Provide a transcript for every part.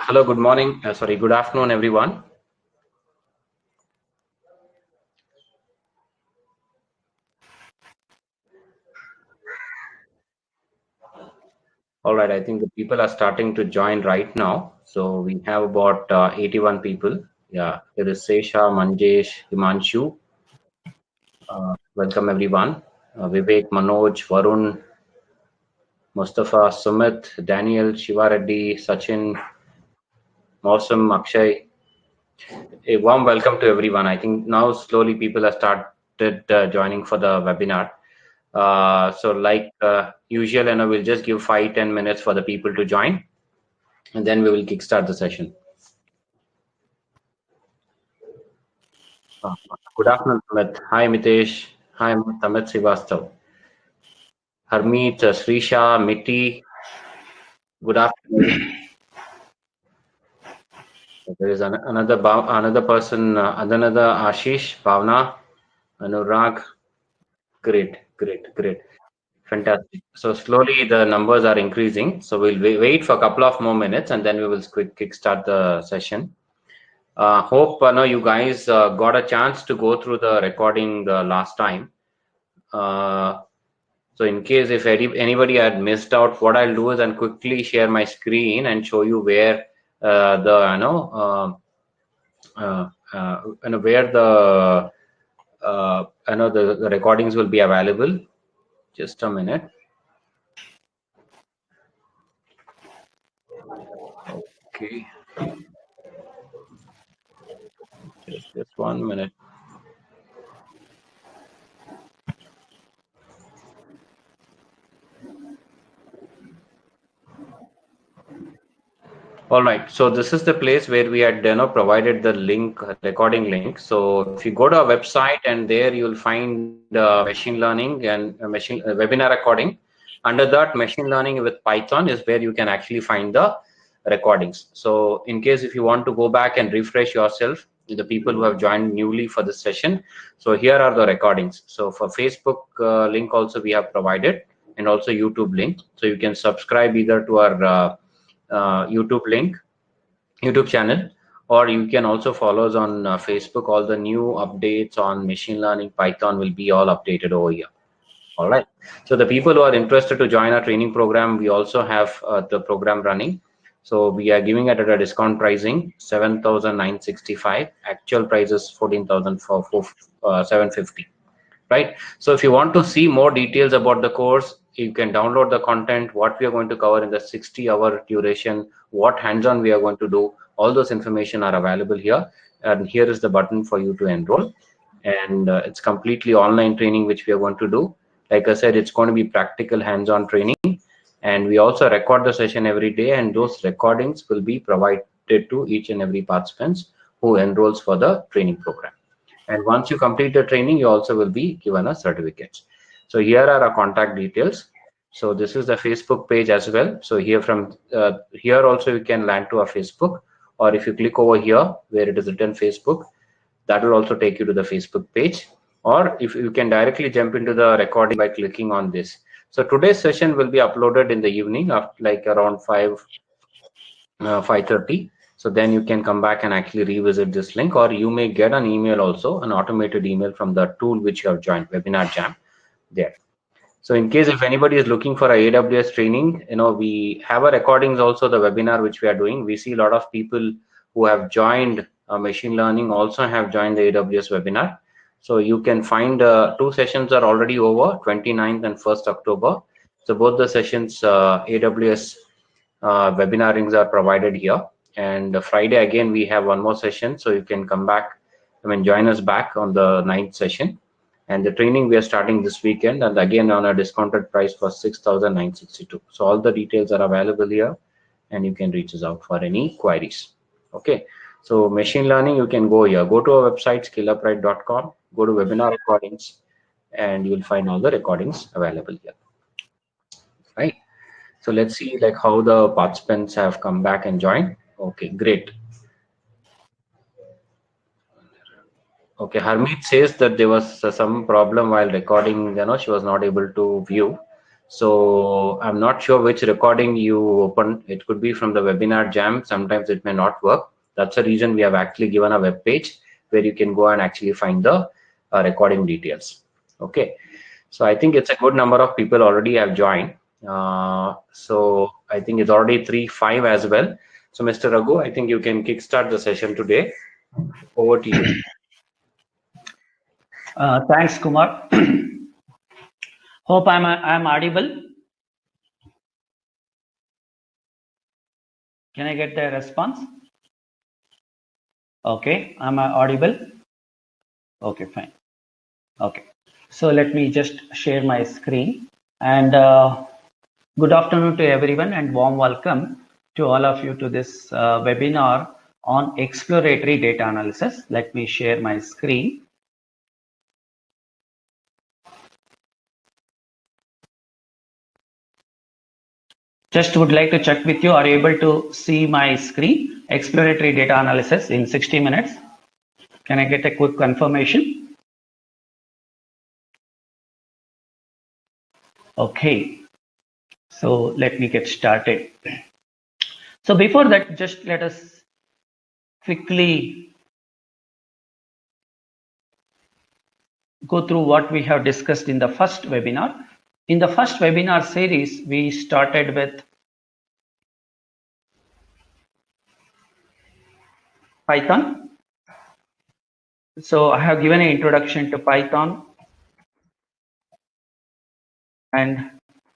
Hello, good morning. Sorry, good afternoon, everyone. All right, I think the people are starting to join right now. So we have about 81 people. Yeah, there is Sesha, Manjesh, Himanshu. Welcome, everyone. Vivek, Manoj, Varun, Mustafa, Sumit, Daniel, Shiva Reddy, Sachin, Mosam, Akshay. A warm welcome to everyone. I think now slowly people have started joining for the webinar. So like usual, we'll just give 5-10 minutes for the people to join, and then we will kickstart the session. Good afternoon, Amit. Hi, Mitesh. Hi, Amit Srivastav. Harmeet, Srisha, Miti. Good afternoon. There is another person, another Ashish, Bhavna, Anurag. Great. Fantastic. So slowly the numbers are increasing. So we'll wait for a couple of more minutes, and then we will kickstart the session. Hope you guys got a chance to go through the recording last time. So in case if anybody had missed out, what I'll do is I'll quickly share my screen and show you where where the recordings will be available. Just a minute. Okay. Just 1 minute. All right, so this is the place where we had provided the link, recording link. So if you go to our website, and there you'll find machine learning and webinar recording. Under that, machine learning with Python is where you can actually find the recordings. So in case if you want to go back and refresh yourself, the people who have joined newly for this session, so here are the recordings. So for Facebook link also we have provided, and also YouTube link. So you can subscribe either to our YouTube channel, or you can also follow us on Facebook. All the new updates on machine learning, Python will be all updated over here. All right. So the people who are interested to join our training program, we also have the program running. So we are giving it at a discount pricing, 7,965. Actual price is 14,750. Right. So if you want to see more details about the course, you can download the content, what we are going to cover in the 60-hour duration, what hands-on we are going to do. All those information are available here, and here is the button for you to enroll. And it's completely online training which we are going to do. Like I said, it's going to be practical hands-on training, and we also record the session every day, and those recordings will be provided to each and every participants who enrolls for the training program. And once you complete the training, you also will be given a certificate. So here are our contact details. So this is the Facebook page as well. So here here also you can land to our Facebook, or if you click over here where it is written Facebook, that will also take you to the Facebook page. Or if you can directly jump into the recording by clicking on this. So today's session will be uploaded in the evening, after like around 5:30. So then you can come back and actually revisit this link, or you may get an email also, an automated email from the tool which you have joined, Webinar Jam, there. So in case if anybody is looking for a AWS training, we have a recordings also, the webinar which we are doing. We see a lot of people who have joined machine learning also have joined the AWS webinar. So you can find 2 sessions are already over, 29th and 1st October. So both the sessions AWS webinarings are provided here. And Friday again we have one more session, so you can come back, join us back on the 9th session. And the training we are starting this weekend, and again on a discounted price for 6,962. So all the details are available here, and you can reach us out for any queries. Okay, so machine learning, you can go here, go to our website skillupright.com, go to webinar recordings, and you'll find all the recordings available here. Right. So let's see like how the participants have come back and joined. Okay, great. Okay, Harmeet says that there was some problem while recording, she was not able to view. So I'm not sure which recording you opened. It could be from the webinar jam. Sometimes it may not work. That's the reason we have actually given a web page where you can go and actually find the recording details. Okay, so I think it's a good number of people already have joined. So I think it's already 3-5 as well. So Mr. Raghu, I think you can kickstart the session today. Over to you. Thanks, Kumar. Hope I'm audible. Can I get the response? Okay, I'm audible. Okay, fine. Okay, so let me just share my screen. And good afternoon to everyone, and warm welcome to all of you to this webinar on exploratory data analysis. Let me share my screen. Just would like to check with you, are you able to see my screen? Exploratory data analysis in 60 minutes. Can I get a quick confirmation? Okay, so let me get started. So before that, just let us quickly go through what we have discussed in the first webinar. In the first webinar series, we started with Python. So I have given an introduction to Python and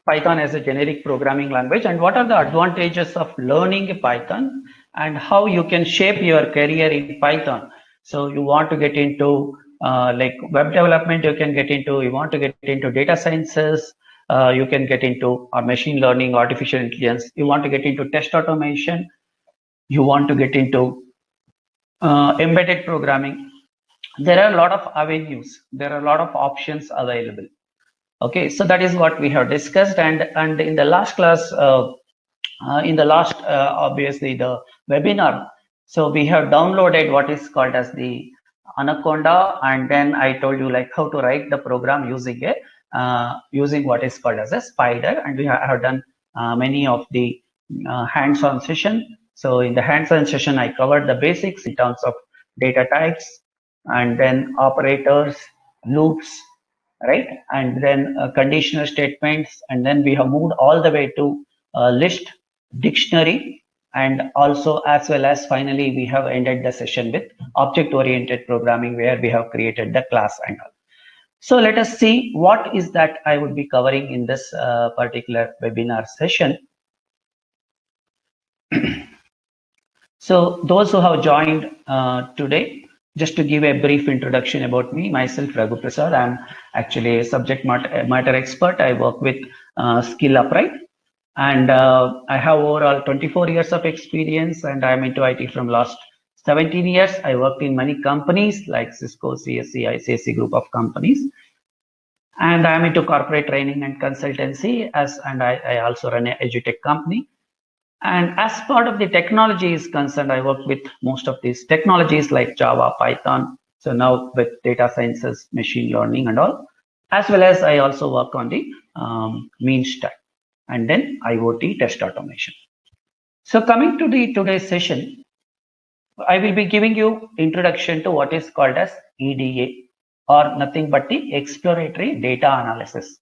Python as a generic programming language, and what are the advantages of learning Python and how you can shape your career in Python. So you want to get into like web development, you can get into, you want to get into data sciences, you can get into machine learning, artificial intelligence, you want to get into test automation, you want to get into embedded programming. There are a lot of avenues, there are a lot of options available. Okay, so that is what we have discussed, and in the last class, obviously the webinar, so we have downloaded what is called as the Anaconda, and then I told you like how to write the program using a using what is called as a spider, and we have done many of the hands-on session. So in the hands-on session, I covered the basics in terms of data types, and then operators, loops, right, and then conditional statements, and then we have moved all the way to list, dictionary, and also as well as finally we have ended the session with object oriented programming, where we have created the class and all. So let us see what is that I would be covering in this particular webinar session. So those who have joined today, just to give a brief introduction about me, myself, Raghu Prasad. I'm actually a subject matter expert. I work with Skill Upright, and I have overall 24 years of experience, and I'm into IT from last 17 years. I worked in many companies like Cisco, CSC, ICSC group of companies, and I'm into corporate training and consultancy, and I also run an edutech company. And as part of the technology is concerned, I work with most of these technologies like Java, Python. So now with data sciences, machine learning and all, as well as I also work on the mean stack and then IoT test automation. So coming to the today's session, I will be giving you introduction to what is called as EDA, or nothing but the exploratory data analysis.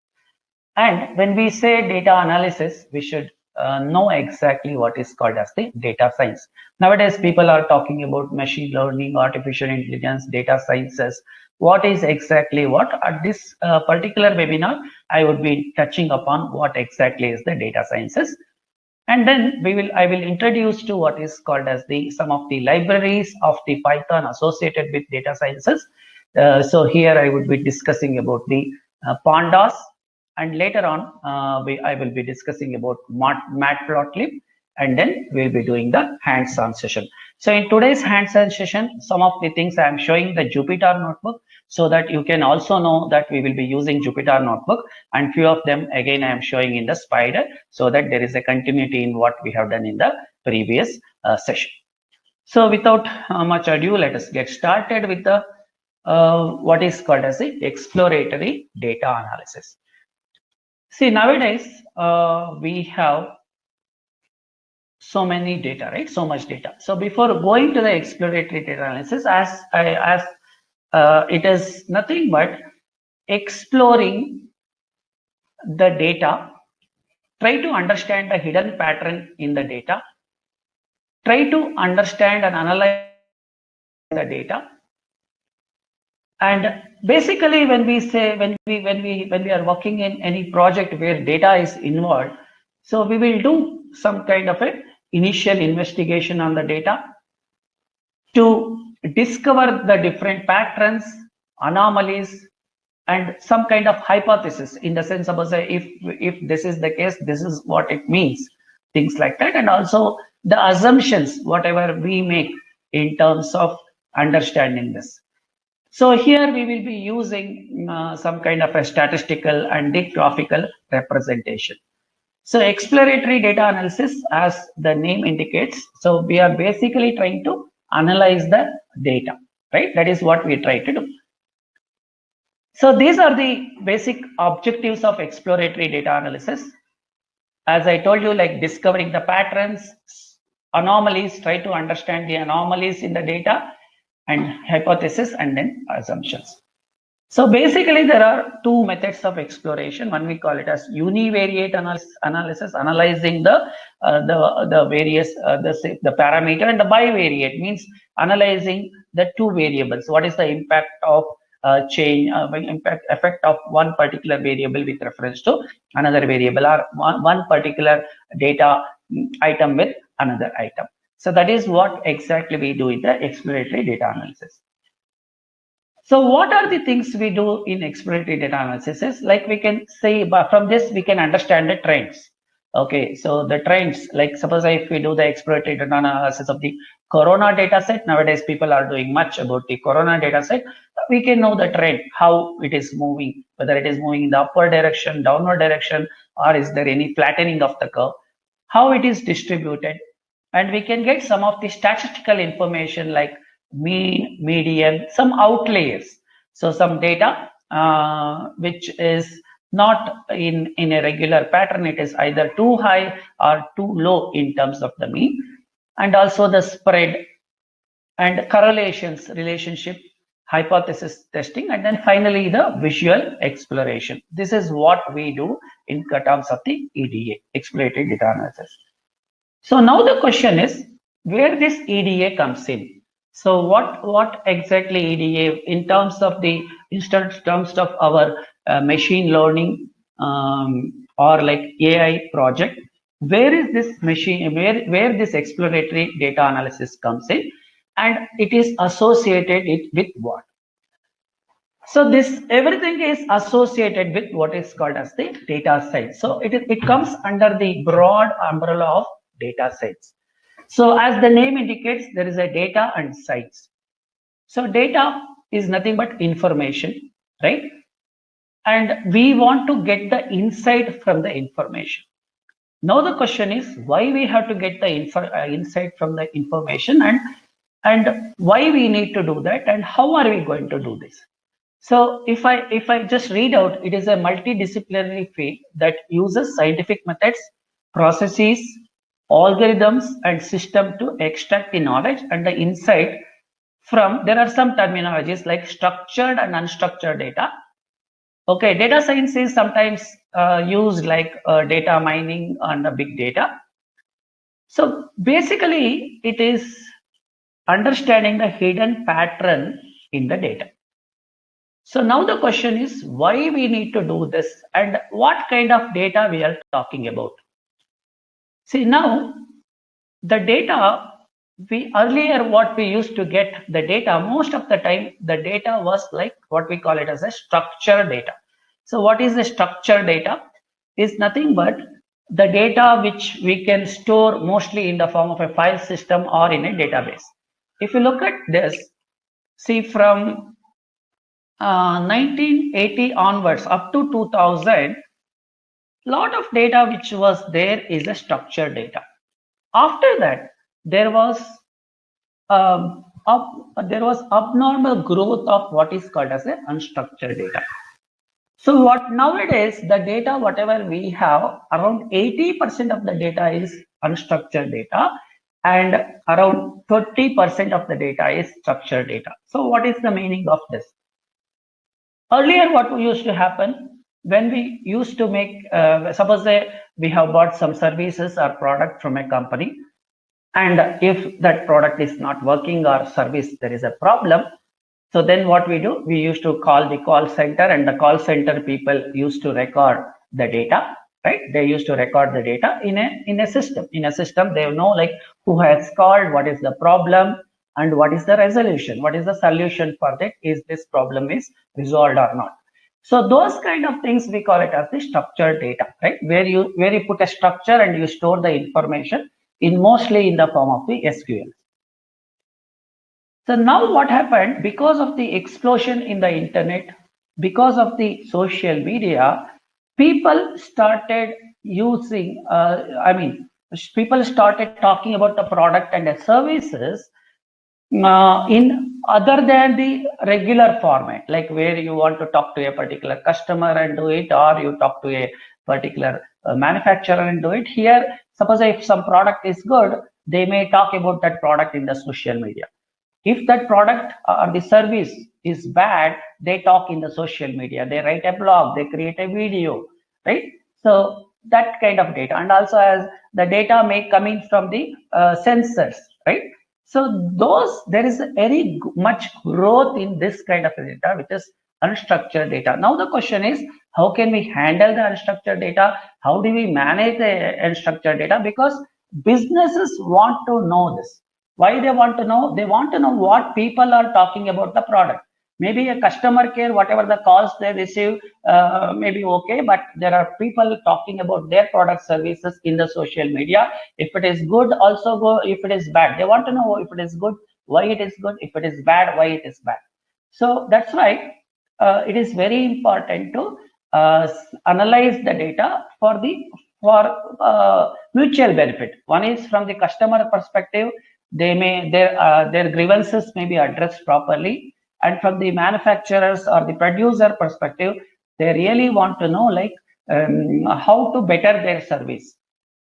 And when we say data analysis, we should know exactly what is called as the data science. Nowadays, people are talking about machine learning, artificial intelligence, data sciences. What is exactly what? At this particular webinar, I would be touching upon what exactly is the data sciences. And then I will introduce to what is called as some of the libraries of the Python associated with data sciences. So here I would be discussing about the Pandas, and later on I will be discussing about MatplotLib, and then we'll be doing the hands-on session. So in today's hands-on session, some of the things I am showing the Jupyter notebook, so that you can also know that we will be using Jupyter notebook, and few of them again I am showing in the spider, so that there is a continuity in what we have done in the previous session. So without much ado, let us get started with the what is called as the exploratory data analysis. See, nowadays we have so many data, right? So much data. So before going to the exploratory data analysis, it is nothing but exploring the data, try to understand the hidden pattern in the data, try to understand and analyze the data. And basically, when we are working in any project where data is involved, so we will do some kind of a initial investigation on the data to discover the different patterns, anomalies, and some kind of hypothesis, in the sense of, say, if this is the case, this is what it means, things like that. And also the assumptions, whatever we make in terms of understanding this. So here we will be using some kind of a statistical and graphical representation. So exploratory data analysis, as the name indicates, so we are basically trying to analyze the data, right? That is what we try to do. So these are the basic objectives of exploratory data analysis. As I told you, like discovering the patterns, anomalies, try to understand the anomalies in the data, and hypothesis, and then assumptions. So basically there are two methods of exploration. One we call it as univariate analysis, analyzing the various the parameter, and the bivariate means analyzing the two variables. What is the impact of effect of one particular variable with reference to another variable, or one particular data item with another item. So that is what exactly we do in the exploratory data analysis. So what are the things we do in exploratory data analysis? Is like we can say, but from this we can understand the trends. Okay, so the trends, like suppose if we do the exploratory data analysis of the corona data set, nowadays people are doing much about the corona data set, we can know the trend, how it is moving, whether it is moving in the upward direction, downward direction, or is there any flattening of the curve, how it is distributed. And we can get some of the statistical information like mean, median, some outliers. So some data which is not in a regular pattern, it is either too high or too low in terms of the mean, and also the spread and correlations, relationship, hypothesis testing, and then finally the visual exploration. This is what we do in terms of the EDA, exploratory data analysis. So now the question is where this EDA comes in. So what exactly EDA in terms of the our machine learning or like AI project, where is this where this exploratory data analysis comes in, and it is associated with what? So this everything is associated with what is called as the data science. So it comes under the broad umbrella of data science. So as the name indicates, there is a data and science. So data is nothing but information, right? And we want to get the insight from the information. Now the question is why we have to get the insight from the information, and why we need to do that, and how are we going to do this? So if I just read out, it is a multidisciplinary field that uses scientific methods, processes, algorithms, and system to extract the knowledge and the insight from, there are some terminologies like structured and unstructured data. Okay, data science is sometimes used like data mining and big data. So basically it is understanding the hidden pattern in the data. So now the question is why we need to do this, and what kind of data we are talking about. See, now the data, earlier what we used to get the data, most of the time the data was like what we call it as a structured data. So what is the structured data? Is nothing but the data which we can store mostly in the form of a file system or in a database. If you look at this, see from 1980 onwards up to 2000, lot of data which was there is a structured data. After that, there was abnormal growth of what is called as a unstructured data. So what nowadays the data, whatever we have, around 80% of the data is unstructured data, and around 20% of the data is structured data. So what is the meaning of this? Earlier, what used to happen when we used to make, suppose we have bought some services or product from a company, and if that product is not working or service, there is a problem. So then what we do, we used to call the call center, and the call center people used to record the data, right? They used to record the data in a system. In a system, they know like who has called, what is the problem, and what is the resolution, what is the solution for that, is this problem is resolved or not. So those kind of things we call it as the structured data, right? Where you put a structure and you store the information mostly in the form of the SQL. So now what happened, because of the explosion in the internet, because of the social media, people started using, people started talking about the product and the services in other than the regular format, like where you want to talk to a particular customer and do it, or you talk to a particular manufacturer and do it. Here, suppose if some product is good, they may talk about that product in the social media. If that product or the service is bad, they talk in the social media, they write a blog, they create a video, right? So that kind of data, and also as the data may come in from the sensors, right? So there is very much growth in this kind of data, which is unstructured data. Now the question is, how can we handle the unstructured data? How do we manage the unstructured data? Because businesses want to know this. Why they want to know? They want to know what people are talking about the product. Maybe a customer care, whatever the calls they receive, maybe okay, but there are people talking about their product services in the social media. If it is good, also go. If it is bad, they want to know if it is good, why it is good. If it is bad, why it is bad. So that's why it is very important to analyze the data for mutual benefit. One is from the customer perspective. Their grievances may be addressed properly, and from the manufacturers or the producer perspective, they really want to know like how to better their service,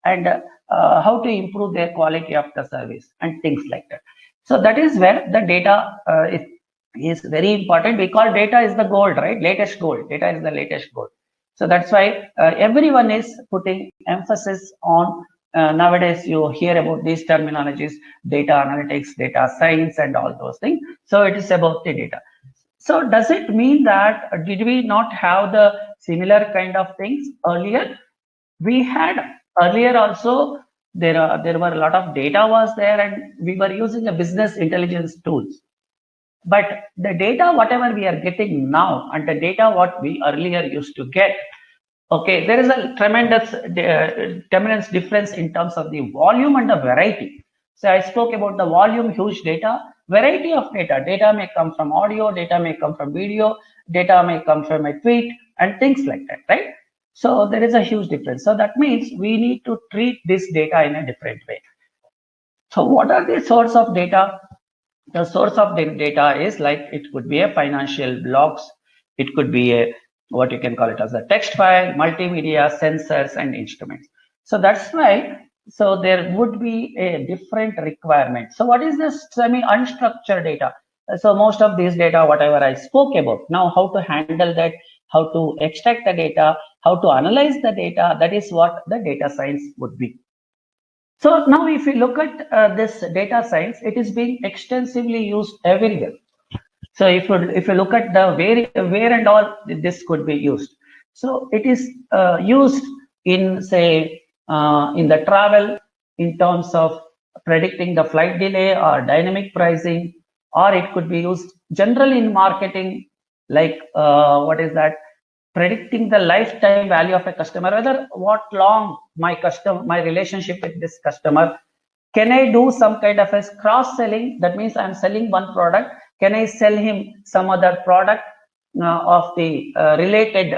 and how to improve their quality of the service, and things like that. So that is where the data is very important. We call data is the gold, right? Latest gold. Data is the latest gold. So that's why everyone is putting emphasis on. Nowadays, you hear about these terminologies: data analytics, data science, and all those things. So it is about the data. So does it mean that did we not have the similar kind of things earlier? We had earlier also. There were a lot of data was there, and we were using a business intelligence tools. But the data, whatever we are getting now, and the data what we earlier used to get, okay, there is a tremendous difference in terms of the volume and the variety. So I spoke about the volume, huge data, variety of data. Data may come from audio, data may come from video, data may come from a tweet, and things like that, right? So there is a huge difference. So that means we need to treat this data in a different way. So what are the source of data? The source of the data is like, it could be a financial logs, it could be a what you can call it as a text file, multimedia, sensors, and instruments. So that's why, so there would be a different requirement. So what is this semi-unstructured data? So most of these data, whatever I spoke about, now how to handle that, how to extract the data, how to analyze the data, that is what the data science would be. So now if you look at this data science, it is being extensively used everywhere. So if you look at the where and all this could be used. So it is used in, say, in the travel, in terms of predicting the flight delay or dynamic pricing, or it could be used generally in marketing, like what is that? Predicting the lifetime value of a customer, whether what long my relationship with this customer. Can I do some kind of a cross-selling? That means I'm selling one product. Can I sell him some other product of the related?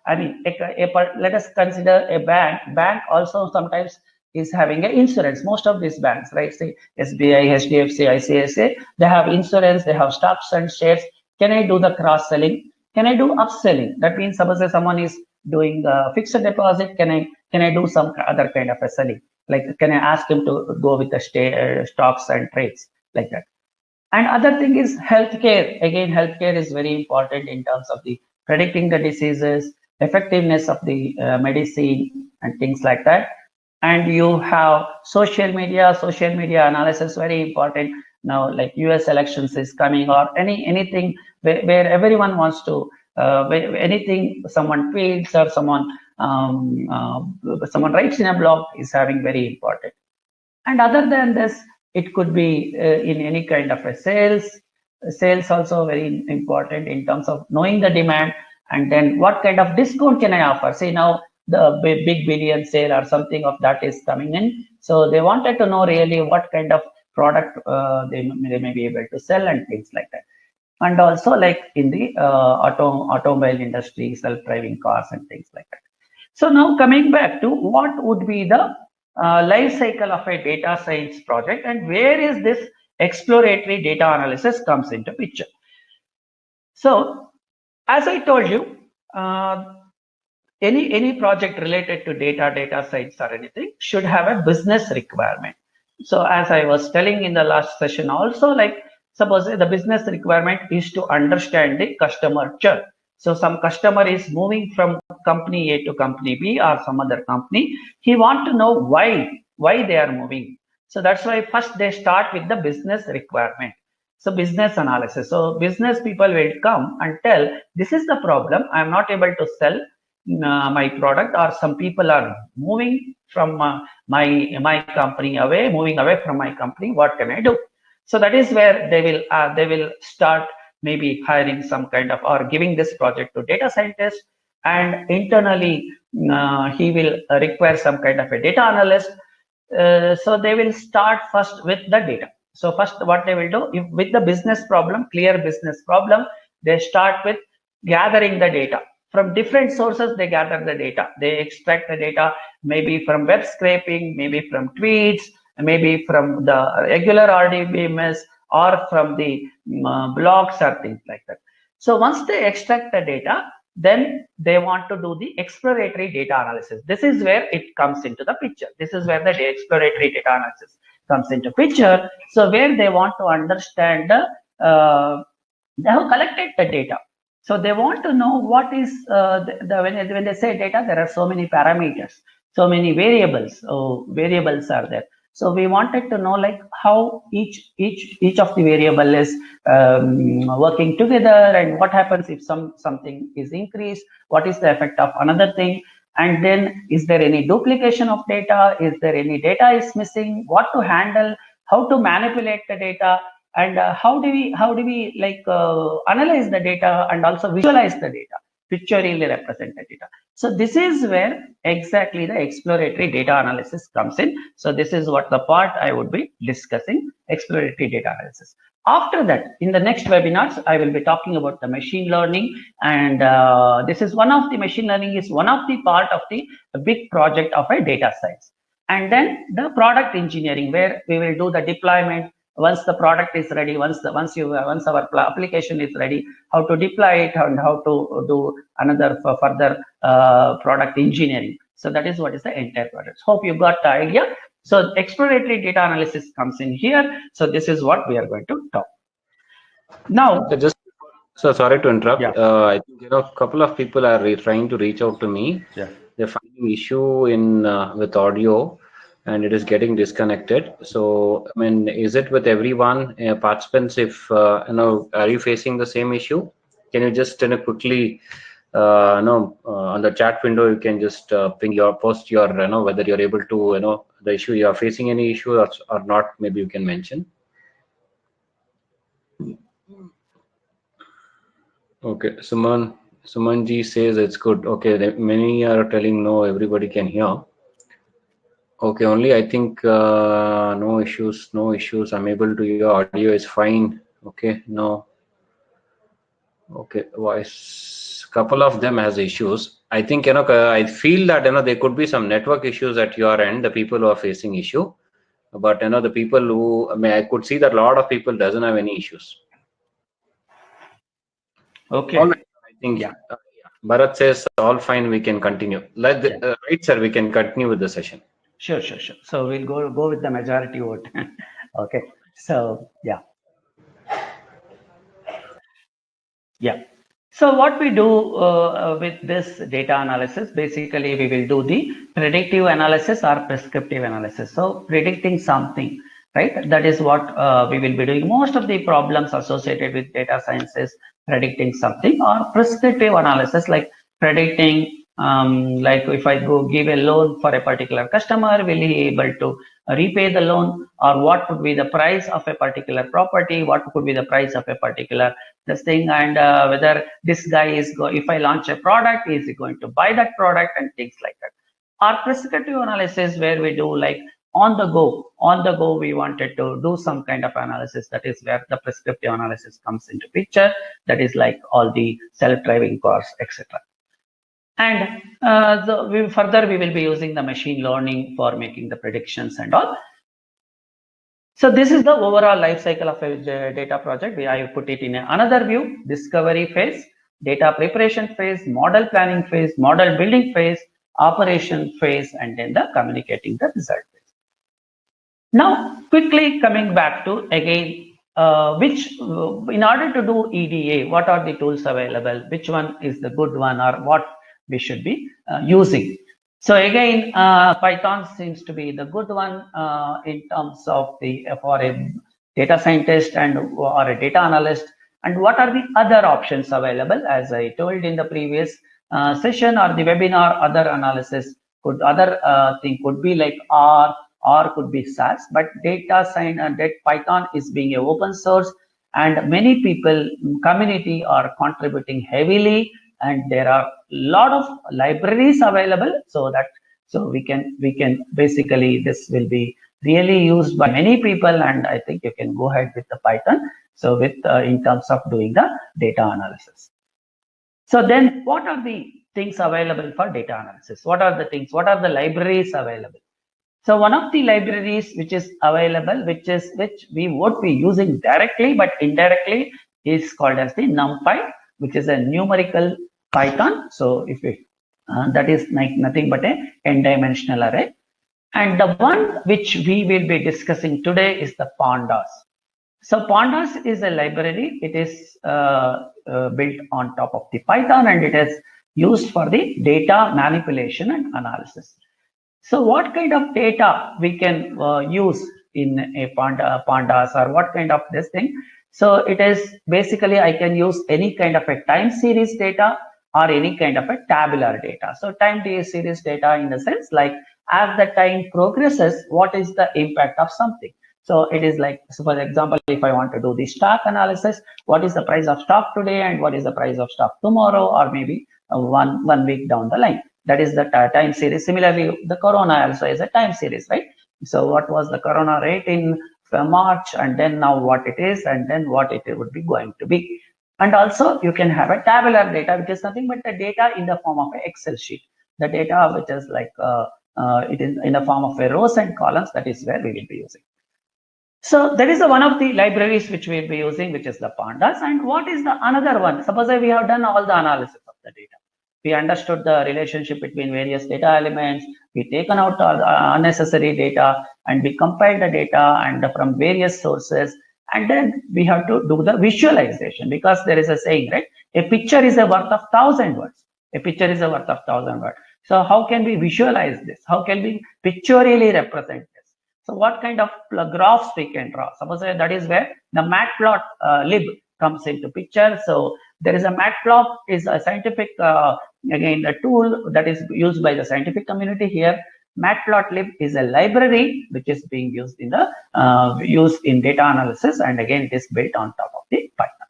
Let us consider a bank. Bank also sometimes is having an insurance. Most of these banks, right? Say SBI, HDFC, ICICI, they have insurance, they have stocks and shares. Can I do the cross selling? Can I do upselling? That means suppose someone is doing fixed deposit, can I do some other kind of a selling? Like, can I ask him to go with the stocks and trades like that? And other thing is healthcare. Again, healthcare is very important in terms of the predicting the diseases, effectiveness of the medicine and things like that. And you have social media analysis, very important now, like US elections is coming, or anything where everyone wants to, anything someone tweets or someone writes in a blog is having very important. And other than this, it could be in any kind of a sales also very important in terms of knowing the demand, and then what kind of discount can I offer. Say now the big billion sale or something of that is coming in, so they wanted to know really what kind of product they may be able to sell and things like that. And also like in the automobile industry, self-driving cars and things like that. So now coming back to what would be the life cycle of a data science project, and where is this exploratory data analysis comes into picture. So as I told you, any project related to data science or anything should have a business requirement. So as I was telling in the last session also, like suppose the business requirement is to understand the customer churn. So some customer is moving from company A to company B or some other company. He want to know why they are moving. So that's why first they start with the business requirement. So business analysis. So business people will come and tell, this is the problem. I am not able to sell my product, or some people are moving from my company away, moving away from my company. What can I do? So that is where they will start maybe hiring some kind of, or giving this project to data scientist, and internally he will require some kind of a data analyst. So they will start first with the data. So first what they will do, if with the business problem, clear business problem, they start with gathering the data. From different sources they gather the data. They extract the data maybe from web scraping, maybe from tweets, maybe from the regular RDBMS, or from the blogs or things like that. So once they extract the data, then they want to do the exploratory data analysis. This is where it comes into the picture. This is where the exploratory data analysis comes into picture. So where they want to understand, they have collected the data. So they want to know what is, when they say data, there are so many parameters, so many variables. So variables are there. So we wanted to know like how each of the variable is working together, and what happens if something is increased, what is the effect of another thing, and then is there any duplication of data, is there any data is missing, what to handle, how to manipulate the data, and how do we like analyze the data and also visualize the data, pictorially represent the data. So this is where exactly the exploratory data analysis comes in. So this is what the part I would be discussing, exploratory data analysis. After that, in the next webinars, I will be talking about the machine learning, and this is one of the machine learning is one of the part of the big project of a data science. And then the product engineering, where we will do the deployment. Once the product is ready, once our application is ready, how to deploy it and how to do another further product engineering. So that is what is the entire project. Hope you got the idea. So exploratory data analysis comes in here. So this is what we are going to talk now. So sorry to interrupt. Yeah. I think a couple of people are trying to reach out to me. Yeah. They're finding issue in with audio, and it is getting disconnected. So I mean, is it with everyone participants? If are you facing the same issue? Can you just quickly on the chat window, you can just post your whether you're able to the issue you are facing, any issue or not, maybe you can mention. Okay, Sumanji says it's good. Okay, many are telling no, everybody can hear. Okay, only I think no issues. I'm able to hear, audio is fine. Okay, no. Okay, voice, couple of them has issues. I think, I feel that, there could be some network issues at your end, the people who are facing issue. But, the people who, I could see that a lot of people doesn't have any issues. Okay. All right. I think, Bharat says all fine, we can continue. Right, sir, we can continue with the session. Sure. So we'll go with the majority vote. Okay. So, yeah. So what we do with this data analysis, basically we will do the predictive analysis or prescriptive analysis. So predicting something, right? That is what we will be doing. Most of the problems associated with data science is predicting something, or prescriptive analysis, like predicting, like if I go give a loan for a particular customer, will he able to repay the loan, or what would be the price of a particular property, what could be the price of a particular this thing, and whether this guy is if I launch a product, is he going to buy that product, and things like that. Our prescriptive analysis, where we do like on the go we wanted to do some kind of analysis, that is where the prescriptive analysis comes into picture, that is like all the self-driving cars, etc. And further we will be using the machine learning for making the predictions and all. So this is the overall life cycle of a data project. I put it in another view: discovery phase, data preparation phase, model planning phase, model building phase, operation phase, and then the communicating the result phase. Now, quickly coming back to again, in order to do EDA, what are the tools available? Which one is the good one, or what we should be using? So again, Python seems to be the good one in terms of for a data scientist or a data analyst. And what are the other options available? As I told in the previous session or the webinar, other analysis thing could be like R, or could be SAS. But data science and Python is being an open source, and many people community are contributing heavily. And there are a lot of libraries available, so we can basically, this will be really used by many people, and I think you can go ahead with the Python. So with in terms of doing the data analysis. So then what are the things available for data analysis? What are the libraries available? So one of the libraries which is available, which we would be using directly but indirectly, is called as the NumPy, which is a numerical Python. So if that is like nothing but a n-dimensional array. And the one which we will be discussing today is the Pandas. So Pandas is a library. It is built on top of the Python, and it is used for the data manipulation and analysis. So what kind of data we can use in a Pandas, or what kind of this thing? So it is basically, I can use any kind of a time series data or any kind of a tabular data. So time series data in the sense like, as the time progresses, what is the impact of something? So it is like, so for example, if I want to do the stock analysis, what is the price of stock today and what is the price of stock tomorrow, or maybe one week down the line. That is the time series. Similarly, the corona also is a time series, right? So what was the corona rate in March, and then now what it is, and then what it would be going to be. And also you can have a tabular data, which is nothing but the data in the form of an Excel sheet. The data which is like it is in the form of a rows and columns. That is where we will be using. So that is one of the libraries which we will be using, which is the Pandas. And what is the another one? Suppose we have done all the analysis of the data. We understood the relationship between various data elements. We taken out all the unnecessary data, and we compiled the data and from various sources. And then we have to do the visualization, because there is a saying, right? A picture is a worth of 1,000 words. A picture is a worth of 1,000 words. So how can we visualize this? How can we pictorially represent this? So what kind of graphs we can draw? Suppose that is where the MatplotLib comes into picture. So there is a Matplot is a scientific, again, a tool that is used by the scientific community here. MatplotLib is a library which is being used in the in data analysis, and again it is built on top of the Python.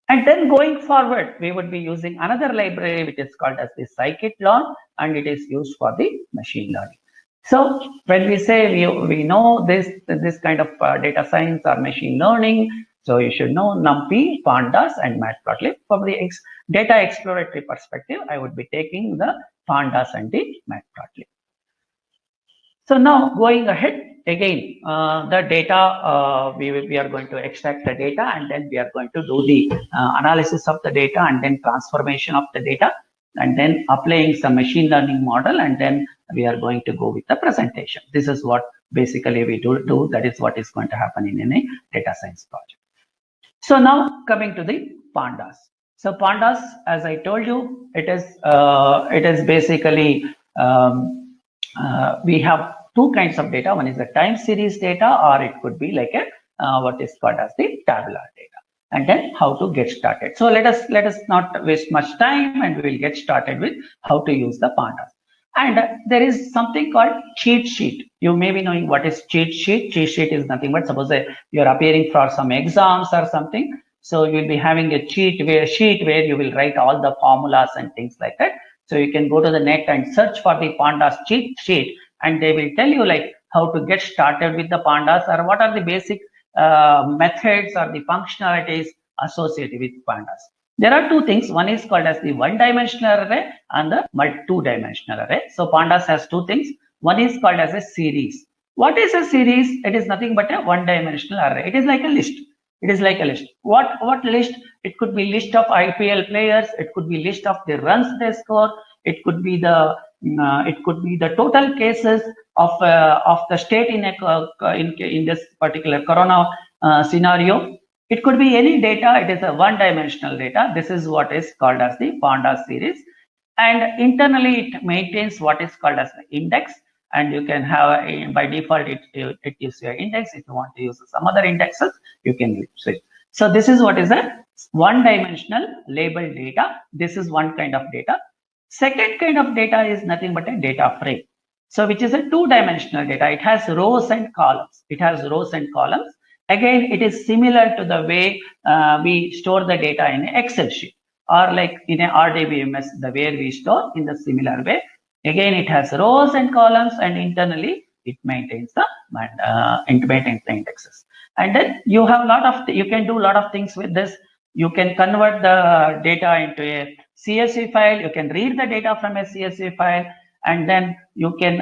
And then going forward, we would be using another library which is called as the scikit-learn, and it is used for the machine learning. So when we say we know this kind of data science or machine learning, So you should know NumPy, Pandas, and MatplotLib. From the data exploratory perspective, I would be taking the Pandas and the MatplotLib. So now going ahead, again, the data, we are going to extract the data, and then we are going to do the analysis of the data, and then transformation of the data, and then applying some machine learning model, and then we are going to go with the presentation. This is what basically we do. That is what is going to happen in any data science project. So now coming to the Pandas. So Pandas, as I told you, it is basically we have two kinds of data. One is the time series data, or it could be like a what is called as the tabular data. And then how to get started. So let us not waste much time, and we will get started with how to use the Pandas. And there is something called cheat sheet. You may be knowing what is cheat sheet. Cheat sheet is nothing but, suppose you are appearing for some exams or something. So you will be having a sheet where you will write all the formulas and things like that. So you can go to the net and search for the Pandas cheat sheet, and they will tell you like how to get started with the Pandas, or what are the basic methods or the functionalities associated with Pandas. There are two things. One is called as the one-dimensional array and the two-dimensional array. So Pandas has two things. One is called as a series. What is a series? It is nothing but a one-dimensional array. It is like a list. It is like a list. What list? It could be list of IPL players. It could be list of the runs they score. It could be the total cases of the state in this particular corona scenario. It could be any data. It is a one-dimensional data. This is what is called as the Pandas series. And internally, it maintains what is called as the index. And you can have, by default, it gives you an index. If you want to use some other indexes, you can use it. So this is what is a one-dimensional labeled data. This is one kind of data. Second kind of data is nothing but a data frame. So which is a two-dimensional data. It has rows and columns. It has rows and columns. Again, it is similar to the way we store the data in an Excel sheet, or like in an RDBMS, the way we store in the similar way. Again, it has rows and columns, and internally it maintains the indexes. And then you have you can do a lot of things with this. You can convert the data into a CSV file. You can read the data from a CSV file, and then you can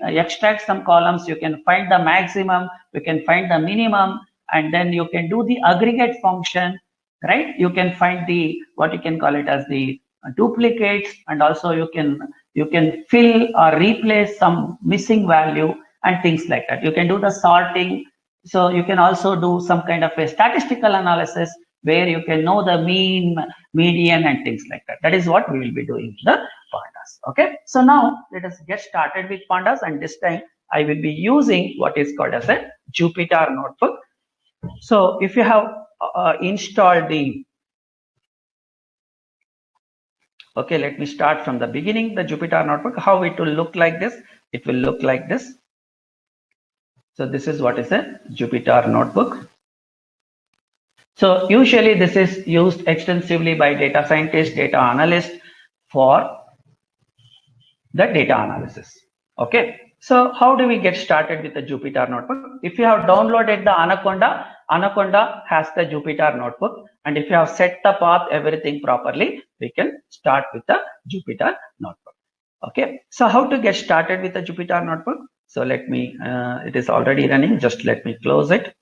extract some columns. You can find the maximum. You can find the minimum, and then you can do the aggregate function, right? You can find the what you can call it as the duplicates, and also you can fill or replace some missing value and things like that. You can do the sorting. So you can also do some kind of a statistical analysis where you can know the mean, median, and things like that. That is what we will be doing in the Pandas. Okay. So now let us get started with Pandas, and this time I will be using what is called as a Jupyter notebook. So if you have installed the okay, let me start from the beginning. The Jupyter notebook, how it will look like this. It will look like this. So this is what is a Jupyter notebook. So usually this is used extensively by data scientists, data analysts for the data analysis. Okay. So how do we get started with the Jupyter notebook? If you have downloaded the Anaconda, Anaconda has the Jupyter notebook. And if you have set the path, everything properly, we can start with the Jupyter notebook. Okay. So how to get started with the Jupyter notebook? So let me, it is already running. Just let me close it.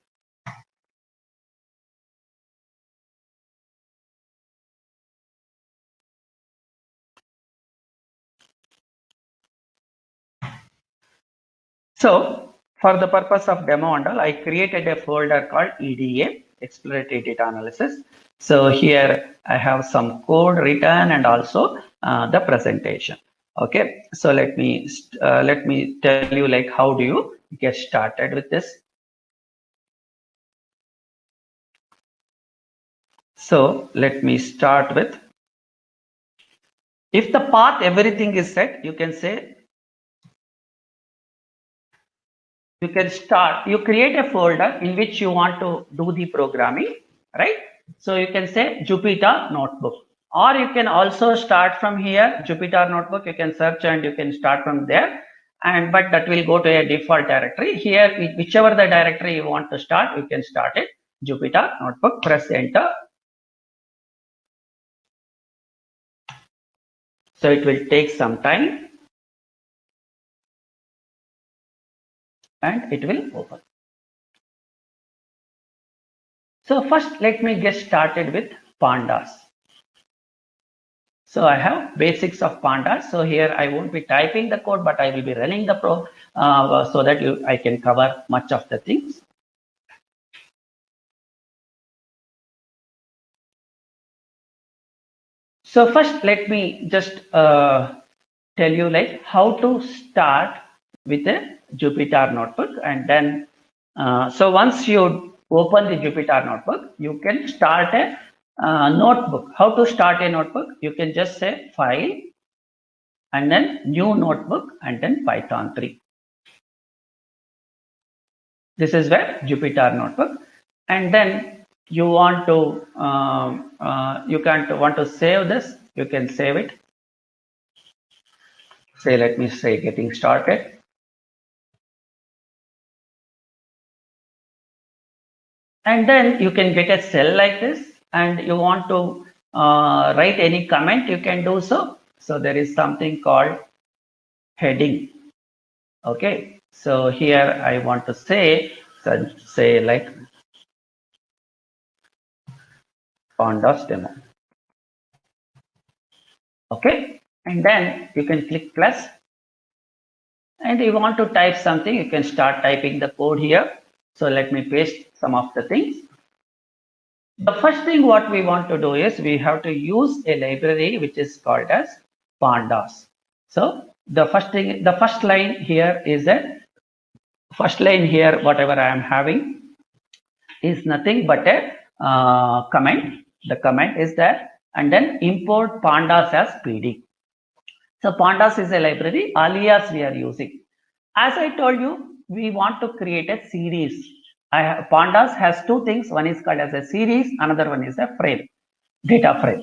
So for the purpose of demo and all, I created a folder called EDA, Exploratory Data Analysis. So here I have some code written and also the presentation. Okay, so let me tell you like how do you get started with this. So let me start with, if the path everything is set, you can say, you can start, you create a folder in which you want to do the programming, right? So you can say Jupyter notebook, or you can also start from here, Jupyter notebook, you can search and you can start from there. And but that will go to a default directory. Here, whichever the directory you want to start, you can start it. Jupyter Notebook, press enter. So it will take some time and it will open. So first let me get started with Pandas. So I have basics of Pandas. So here I won't be typing the code, but I will be running the so that I can cover much of the things. So first let me just tell you like how to start with a Jupyter Notebook, and then so once you open the Jupyter Notebook, you can start a notebook. How to start a notebook? You can just say file and then new notebook and then Python 3. This is where Jupyter Notebook, and then you want to want to save this, you can save it. Say, let me say getting started. And then you can get a cell like this, and you want to write any comment, you can do so. So there is something called heading. Okay, so here I want to say like Pandas demo. Okay, and then you can click plus, and you want to type something, you can start typing the code here. So let me paste some of the things. The first thing what we want to do is we have to use a library which is called as Pandas. So the first thing, the first line here is that first line here, whatever I am having is nothing but a comment. The comment is there, and then import Pandas as PD. So Pandas is a library alias we are using. As I told you, we want to create a series. Pandas has two things. One is called as a series, another one is a frame, data frame.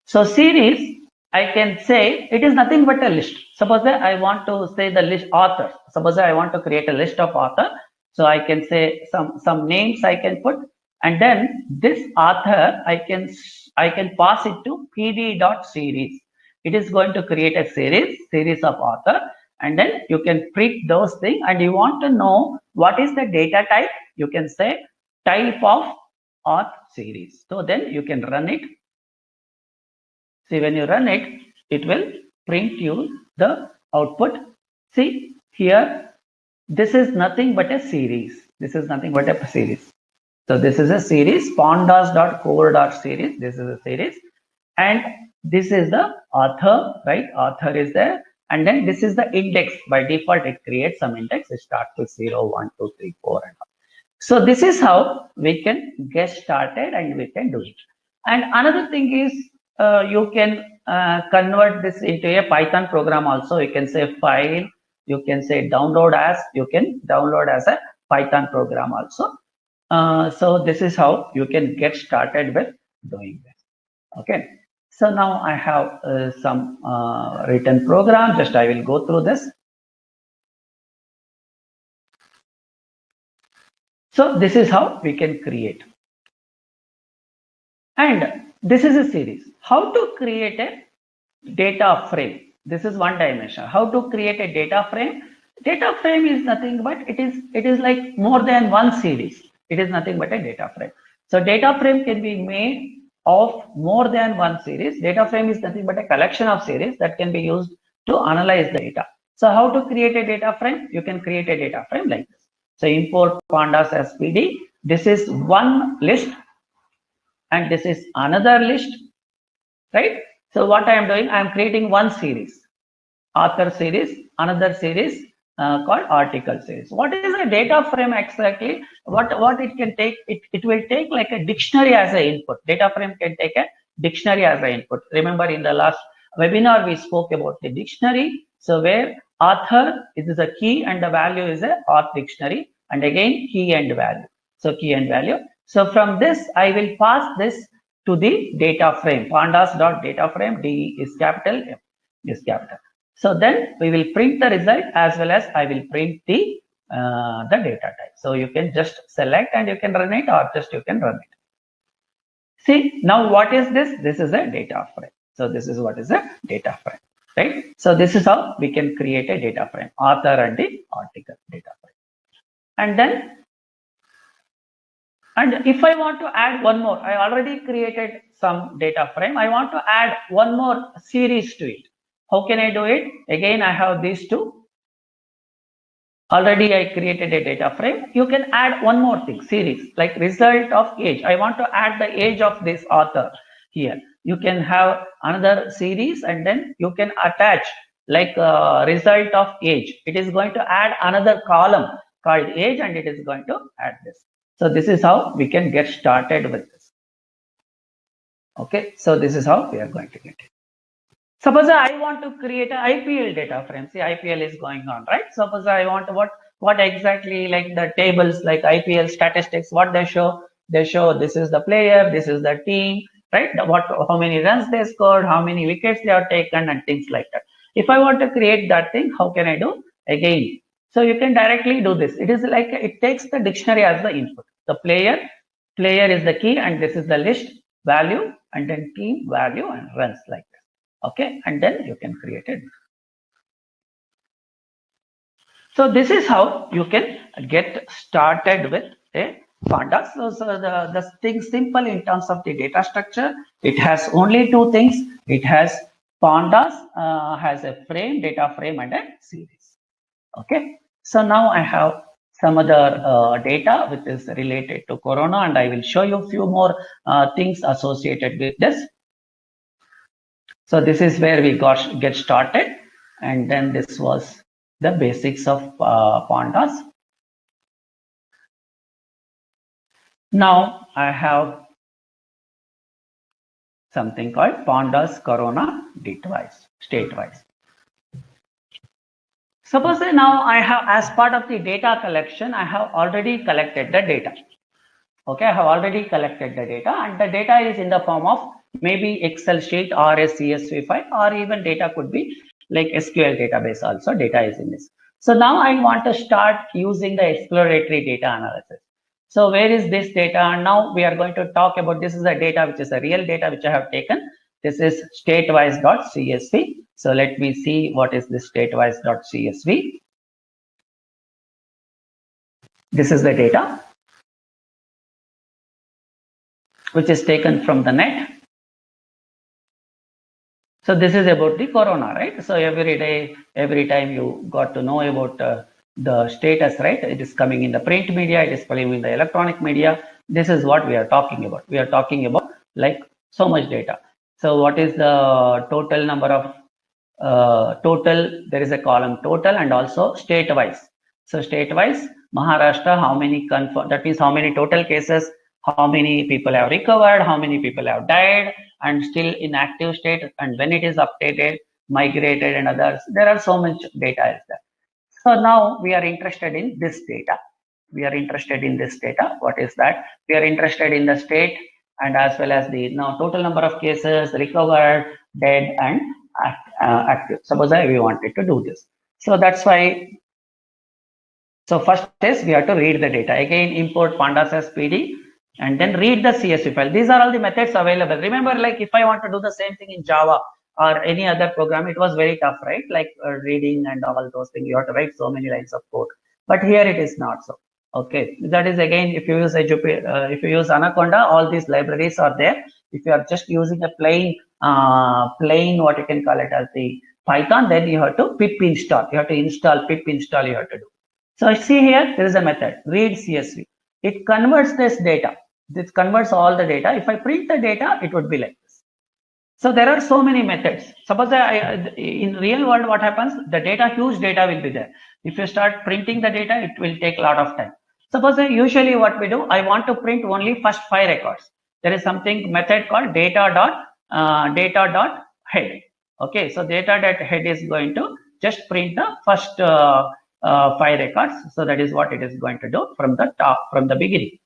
So series, I can say it is nothing but a list. Suppose that I want to say the list author. Suppose that I want to create a list of author. So I can say some names I can put, and then this author I can pass it to pd.series. It is going to create a series of author, and then you can print those things, and you want to know what is the data type, you can say type of auth series. So then you can run it. See, when you run it, it will print you the output. See here, this is nothing but a series. This is nothing but a series. So this is a series, pandas.core.series. This is a series, and this is the author, right? Author is there, and then this is the index. By default, it creates some index. It starts with 0, 1, 2, 3, 4, and all. So this is how we can get started, and we can do it. And another thing is you can convert this into a Python program also. You can say file, you can say download as, you can download as a Python program also. So this is how you can get started with doing this. Okay. So now I have some written program. Just I will go through this. So this is how we can create. And this is a series. How to create a data frame? This is one dimension. How to create a data frame? Data frame is nothing but it is like more than one series. It is nothing but a data frame. So data frame can be made of more than one series. Data frame is nothing but a collection of series that can be used to analyze the data. So how to create a data frame? You can create a data frame like this. So import pandas as PD. This is one list, and this is another list, right? So what I am doing, I am creating one series, author series, another series called article series. What is a data frame exactly? What it can take? It will take like a dictionary as an input. Data frame can take a dictionary as an input. Remember in the last webinar we spoke about the dictionary. So where author is a key and the value is a auth dictionary, and again key and value. So key and value. So from this I will pass this to the data frame. Pandas.data frame, D is capital, F is capital. So then we will print the result, as well as I will print the the data type. So you can just select and you can run it, or just you can run it. See, now what is this? This is a data frame. So this is what is a data frame, right? So this is how we can create a data frame, author and the article data frame. And then, and if I want to add one more, I already created some data frame. I want to add one more series to it. How can I do it? Again, I have these two. Already I created a data frame. You can add one more thing, series, like result of age. I want to add the age of this author here. You can have another series, and then you can attach like result of age. It is going to add another column called age, and it is going to add this. So this is how we can get started with this. Okay, so this is how we are going to get it. Suppose I want to create an IPL data frame. See, IPL is going on, right? Suppose I want what exactly, like the tables, like IPL statistics, what they show. They show this is the player, this is the team, right? How many runs they scored, how many wickets they have taken, and things like that. If I want to create that thing, how can I do? Again, so you can directly do this. It is like it takes the dictionary as the input. The player is the key, and this is the list value, and then team value and runs like that. Okay, and then you can create it. So this is how you can get started with a Pandas. So the thing simple in terms of the data structure. It has only two things. It has Pandas, has a frame, data frame, and a series. Okay. So now I have some other data which is related to Corona, and I will show you a few more things associated with this. So this is where we get started, and then this was the basics of Pandas. Now I have something called Pandas Corona state-wise. Suppose now I have, as part of the data collection, I have already collected the data. Okay, I have already collected the data, and the data is in the form of maybe Excel sheet or a CSV file, or even data could be like SQL database also, data is in this. So now I want to start using the exploratory data analysis. So where is this data? And now we are going to talk about, this is the data which is a real data which I have taken. This is statewise.csv. So let me see what is this statewise.csv. This is the data which is taken from the net. So this is about the Corona, right? So every day, every time you got to know about the status, right? It is coming in the print media, it is coming in the electronic media. This is what we are talking about. We are talking about like so much data. So what is the total number of total? There is a column total and also state-wise. So state-wise, Maharashtra, how many confirmed? That means how many total cases, how many people have recovered, how many people have died and still in active state, and when it is updated, migrated, and others. There are so much data is there. So now we are interested in this data. We are interested in this data. What is that? We are interested in the state and as well as the now total number of cases, recovered, dead, and active. Suppose we wanted to do this. So that's why. So first is we have to read the data. Again, import pandas as PD and then read the CSV file. These are all the methods available. Remember, like if I want to do the same thing in Java or any other program, it was very tough, right? Like reading and all those things. You have to write so many lines of code. But here it is not so. Okay, that is again, if you use if you use Anaconda, all these libraries are there. If you are just using a plain what you can call it as the Python, then you have to pip install. You have to install pip install. You have to do. So see here, there is a method read CSV. It converts this data. This converts all the data. If I print the data, it would be like this. So there are so many methods. Suppose in real world, what happens? The data, huge data will be there. If you start printing the data, it will take a lot of time. Suppose usually what we do, I want to print only first 5 records. There is something method called data.head. Okay, so data.head is going to just print the first 5 records. So that is what it is going to do from the top, from the beginning.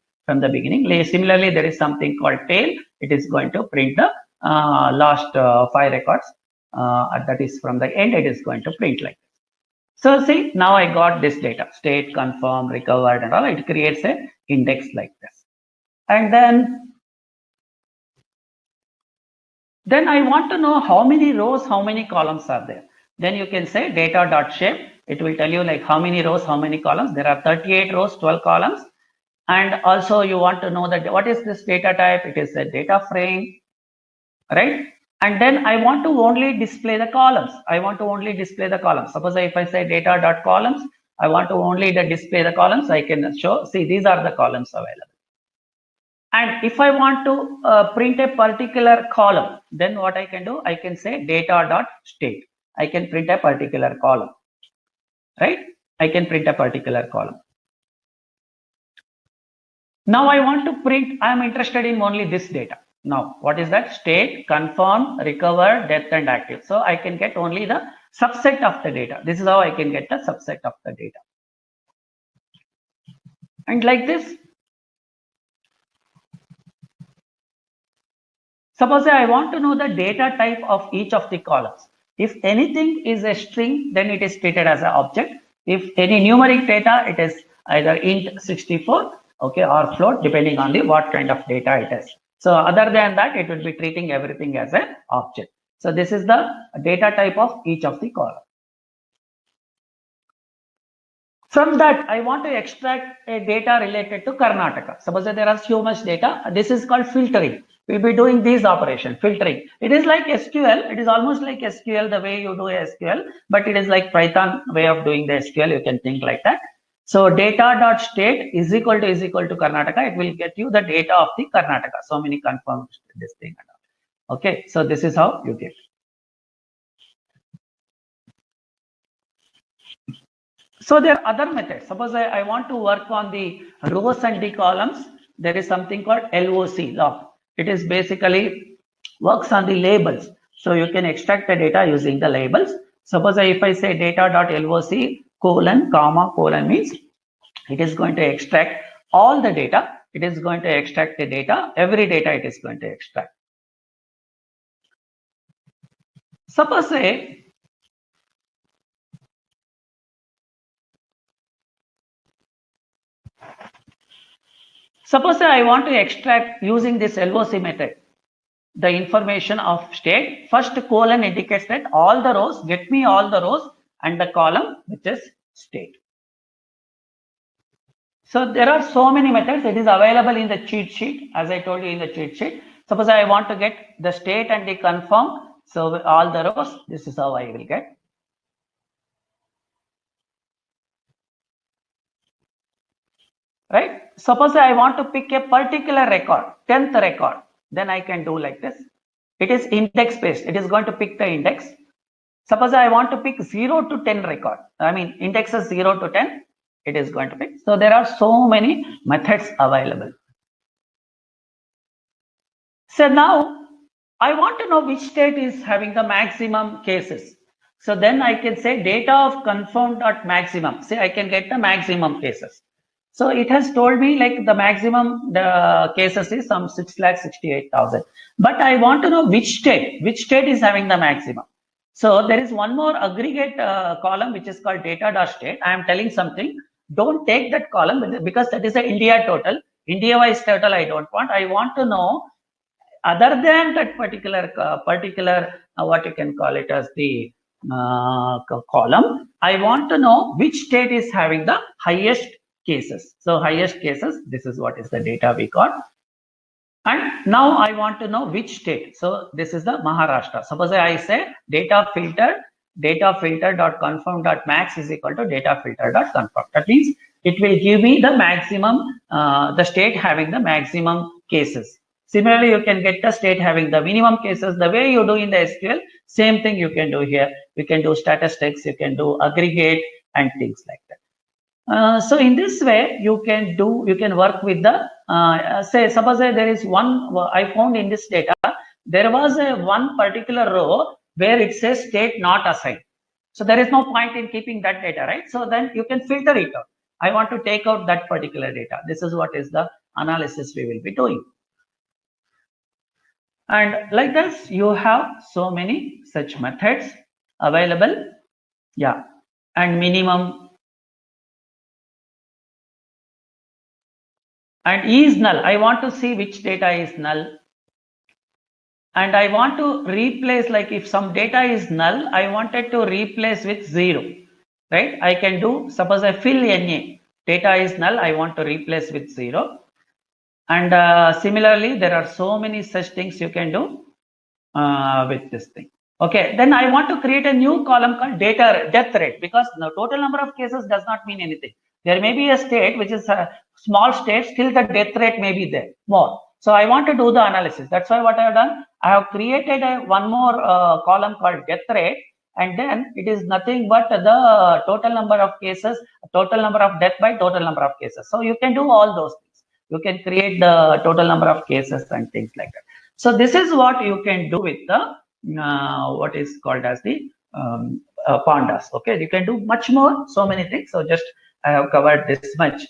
Similarly, there is something called tail. It is going to print the last 5 records. That is from the end. It is going to print like this. So see, now I got this data, state, confirm, recovered, and all. It creates a index like this. And then I want to know how many rows, how many columns are there. Then you can say data.shape. It will tell you like how many rows, how many columns. There are 38 rows, 12 columns. And also you want to know that what is this data type? It is a data frame, right? And then I want to only display the columns. I want to only display the columns. Suppose if I say data.columns, I want to only display the columns. I can show, see, these are the columns available. And if I want to print a particular column, then what I can do, I can say data.state. I can print a particular column, right? I can print a particular column. Now I want to print, I am interested in only this data. Now, what is that? State, confirm, recover, death, and active. So I can get only the subset of the data. This is how I can get the subset of the data. And like this, suppose I want to know the data type of each of the columns. If anything is a string, then it is treated as an object. If any numeric data, it is either int 64, okay, or float, depending on the what kind of data it is. So other than that, it will be treating everything as an object. So this is the data type of each of the column. From that, I want to extract a data related to Karnataka. Suppose there are so much data. This is called filtering. We'll be doing these operations, filtering. It is like SQL. It is almost like SQL, the way you do SQL, but it is like Python way of doing the SQL. You can think like that. So data.state is equal to Karnataka. It will get you the data of the Karnataka. So many confirmed this thing. Okay, so this is how you get. So there are other methods. Suppose I want to work on the rows and the columns. There is something called LOC, log. It is basically works on the labels. So you can extract the data using the labels. Suppose if I say data.loc colon, comma, colon means it is going to extract all the data. It is going to extract the data, every data it is going to extract. Suppose I want to extract using this LOC method the information of state. First colon indicates that all the rows, get me all the rows, and the column which is state. So there are so many methods. It is available in the cheat sheet, as I told you in the cheat sheet. Suppose I want to get the state and the confirm. So all the rows, this is how I will get. Right? Suppose I want to pick a particular record, 10th record, then I can do like this. It is index based. It is going to pick the index. Suppose I want to pick 0 to 10 record. I mean indexes 0 to 10. It is going to pick. So there are so many methods available. So now I want to know which state is having the maximum cases. So then I can say data of confirmed.maximum. See, I can get the maximum cases. So it has told me like the maximum the cases is some 6,68,000. But I want to know which state is having the maximum. So there is one more aggregate column which is called data.state. I am telling something. Don't take that column because that is an India total. India-wise total I don't want. I want to know other than that particular what you can call it as the column. I want to know which state is having the highest cases. So highest cases, this is what is the data we got. And now I want to know which state. So this is the Maharashtra. Suppose I say data filter.confirm.max is equal to data filter.confirm. That means it will give me the maximum, the state having the maximum cases. Similarly, you can get the state having the minimum cases. The way you do in the SQL, same thing you can do here. You can do statistics, you can do aggregate and things like that. So in this way, you can work with the, suppose there is one, I found in this data, there was one particular row where it says state not assigned. So there is no point in keeping that data, right? So then you can filter it out. I want to take out that particular data. This is what is the analysis we will be doing. And like this, you have so many such methods available. Yeah. and minimum, and is null. I want to see which data is null. And I want to replace, like if some data is null, I wanted to replace with 0, right? I can do, suppose I fill NA, data is null, I want to replace with 0. And similarly, there are so many such things you can do with this thing. Okay, then I want to create a new column called data death rate, because the total number of cases does not mean anything. There may be a state which is a small state, still the death rate may be there more. So I want to do the analysis. That's why what I have done, I have created one more column called death rate, and then it is nothing but the total number of cases, total number of death by total number of cases. So you can do all those things. You can create the total number of cases and things like that. So this is what you can do with the what is called as the pandas. Okay, you can do much more, so many things. So just I have covered this much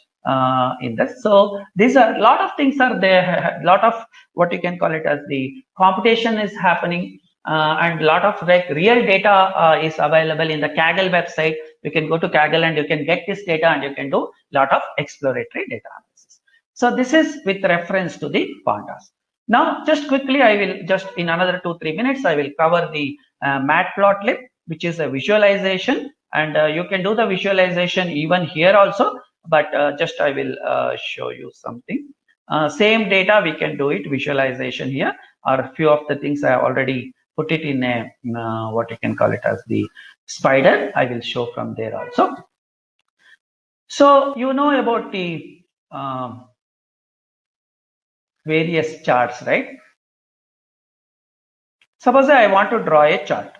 in this. So these are a lot of things are there. A lot of what you can call it as the computation is happening, and a lot of like real data is available in the Kaggle website. You can go to Kaggle and you can get this data, and you can do a lot of exploratory data analysis. So this is with reference to the pandas. Now, just quickly, I will just in another 2-3 minutes, I will cover the MatplotLib, which is a visualization, and you can do the visualization even here also, but just I will show you something. Same data, we can do it visualization here, or a few of the things I have already put it in a what you can call it as the spider. I will show from there also. So you know about the various charts, right? Suppose I want to draw a chart.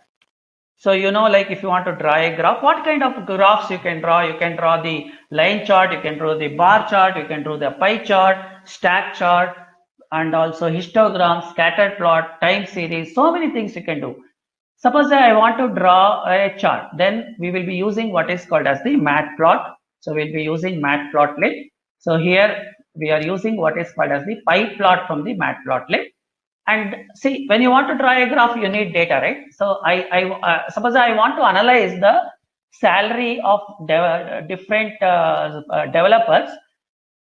So you know, like if you want to draw a graph, what kind of graphs you can draw? You can draw the line chart, you can draw the bar chart, you can draw the pie chart, stack chart, and also histogram, scattered plot, time series, so many things you can do. Suppose I want to draw a chart, then we will be using what is called as the matplot. So we'll be using MatplotLib. So here we are using what is called as the pie plot from the MatplotLib. And see, when you want to draw a graph, you need data, right? So I suppose I want to analyze the salary of different developers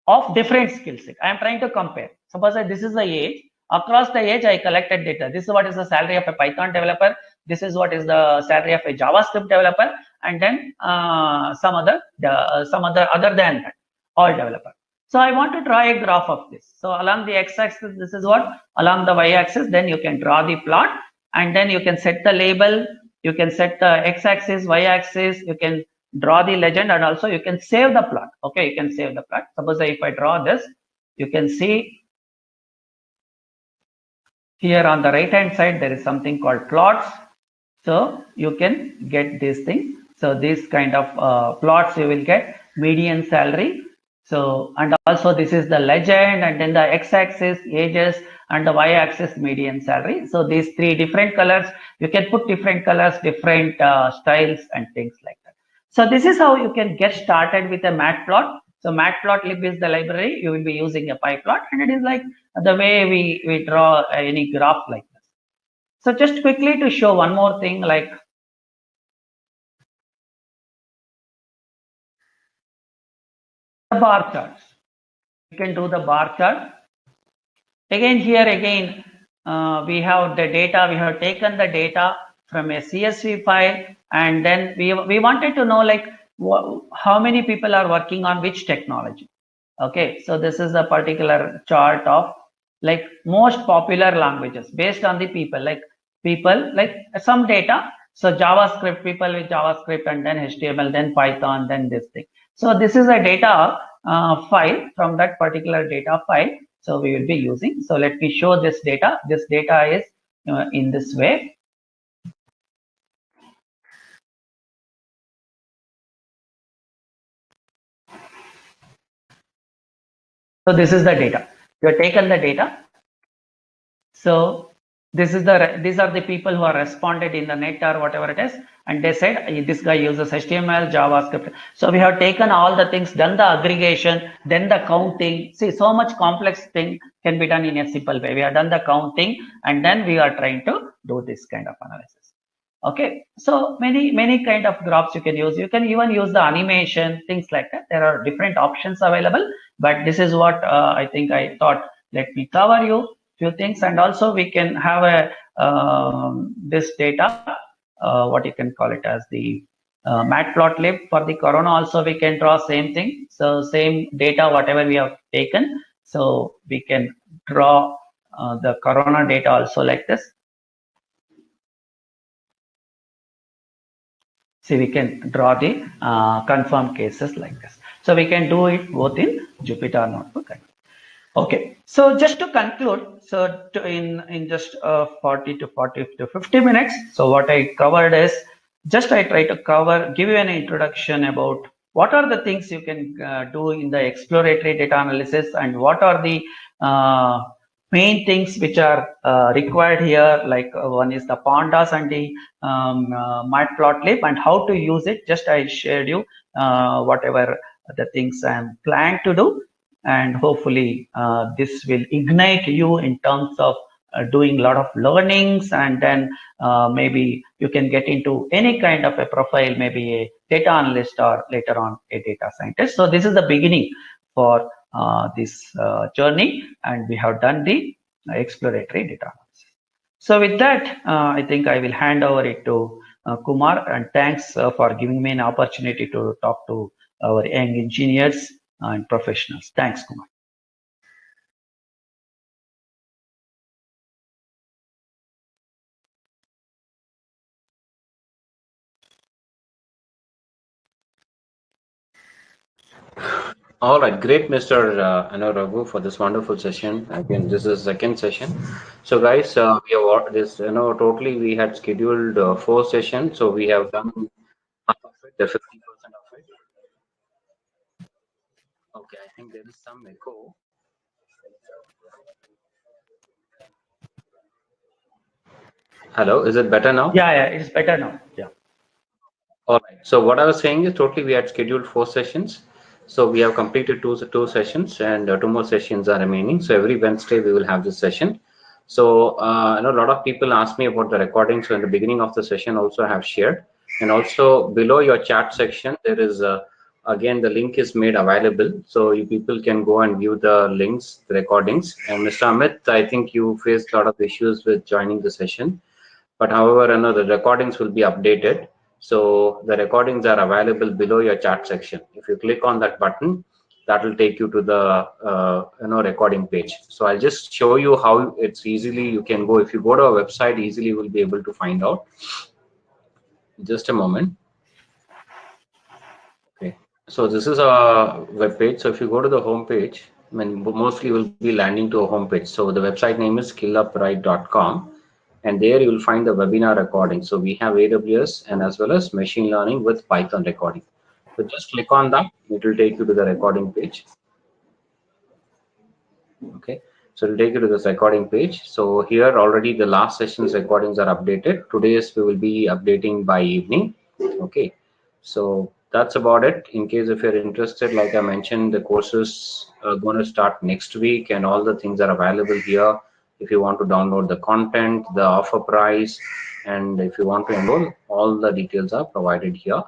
of different skill set. I am trying to compare. Suppose this is the age. Across the age, I collected data. This is what is the salary of a Python developer. This is what is the salary of a JavaScript developer, and then some other other than that, all developer. So I want to draw a graph of this. So along the x-axis, this is what, along the y-axis, then you can draw the plot, and then you can set the label, you can set the x-axis, y-axis, you can draw the legend, and also you can save the plot. Okay, you can save the plot. Suppose if I draw this, you can see here on the right hand side, there is something called plots. So you can get this thing. So this kind of plots you will get median salary. So, and also this is the legend, and then the x-axis ages, and the y-axis median salary. So these three different colors, you can put different colors, different styles and things like that. So this is how you can get started with a matplot. So MatplotLib is the library. You will be using a pie plot, and it is like the way we draw any graph like this. So just quickly to show one more thing, like the bar charts. You can do the bar chart. Again, here again, we have the data. We have taken the data from a CSV file, and then we wanted to know like how many people are working on which technology. Okay, so this is a particular chart of like most popular languages based on the people like some data. So JavaScript, people with JavaScript, and then HTML, then Python, then this thing. So this is a data file from that particular data file. So we will be using. So let me show this data. This data is in this way. So this is the data. You have taken the data. So these are the people who are responded in the net or whatever it is, and they said this guy uses HTML, JavaScript. So we have taken all the things, done the aggregation, then the counting. See, so much complex thing can be done in a simple way. We have done the counting, and then we are trying to do this kind of analysis. Okay, so many kind of graphs you can use. You can even use the animation, things like that. There are different options available, but this is what I think I thought. Let me cover you few things, and also we can have a this data, what you can call it as the MatplotLib for the corona. Also, we can draw same thing. So same data, whatever we have taken, so we can draw the corona data also like this. See, we can draw the confirmed cases like this. So we can do it both in Jupyter Notebook. Okay, so just to conclude, so in just 40 to 50 minutes, so what I covered is just I try to give you an introduction about what are the things you can do in the exploratory data analysis, and what are the main things which are required here. Like one is the Pandas and the MatplotLib, and how to use it. Just I shared you whatever the things I'm planning to do, and hopefully this will ignite you in terms of doing a lot of learnings, and then maybe you can get into any kind of a profile, maybe a data analyst or later on a data scientist. So this is the beginning for this journey, and we have done the exploratory data analysis. So with that, I think I will hand over it to Kumar, and thanks for giving me an opportunity to talk to our young engineers and professionals. Thanks, Kumar. All right, great, Mr. Raghu, for this wonderful session. Again, this is the second session. So, guys, we have this. Totally we had scheduled 4 sessions, so we have done half of it, the 50% of it. Okay, I think there is some echo. Hello, is it better now? Yeah, it's better now. Yeah. All right. So what I was saying is totally we had scheduled 4 sessions. So we have completed two sessions, and 2 more sessions are remaining. So every Wednesday we will have this session. So I know a lot of people ask me about the recording. So in the beginning of the session also I have shared, and also below your chat section there is again the link is made available. So you people can go and view the links, the recordings. And Mr. Amit, I think you faced a lot of issues with joining the session. But however, the recordings will be updated. So the recordings are available below your chat section. If you click on that button, that will take you to the recording page. So I'll just show you how it's easily you can go. If you go to our website, easily you will be able to find out. Just a moment. Okay. So this is a web page. So if you go to the home page, I mean, mostly will be landing to a home page. So the website name is skillupright.com. And there you will find the webinar recording. So we have AWS and as well as machine learning with Python recording. So just click on that. It will take you to the recording page. Okay. So it will take you to this recording page. So here already the last session's recordings are updated. Today's we will be updating by evening. Okay. So that's about it. In case if you're interested, like I mentioned, the courses are going to start next week, and all the things are available here. If you want to download the content, the offer price, and if you want to enroll, all the details are provided here.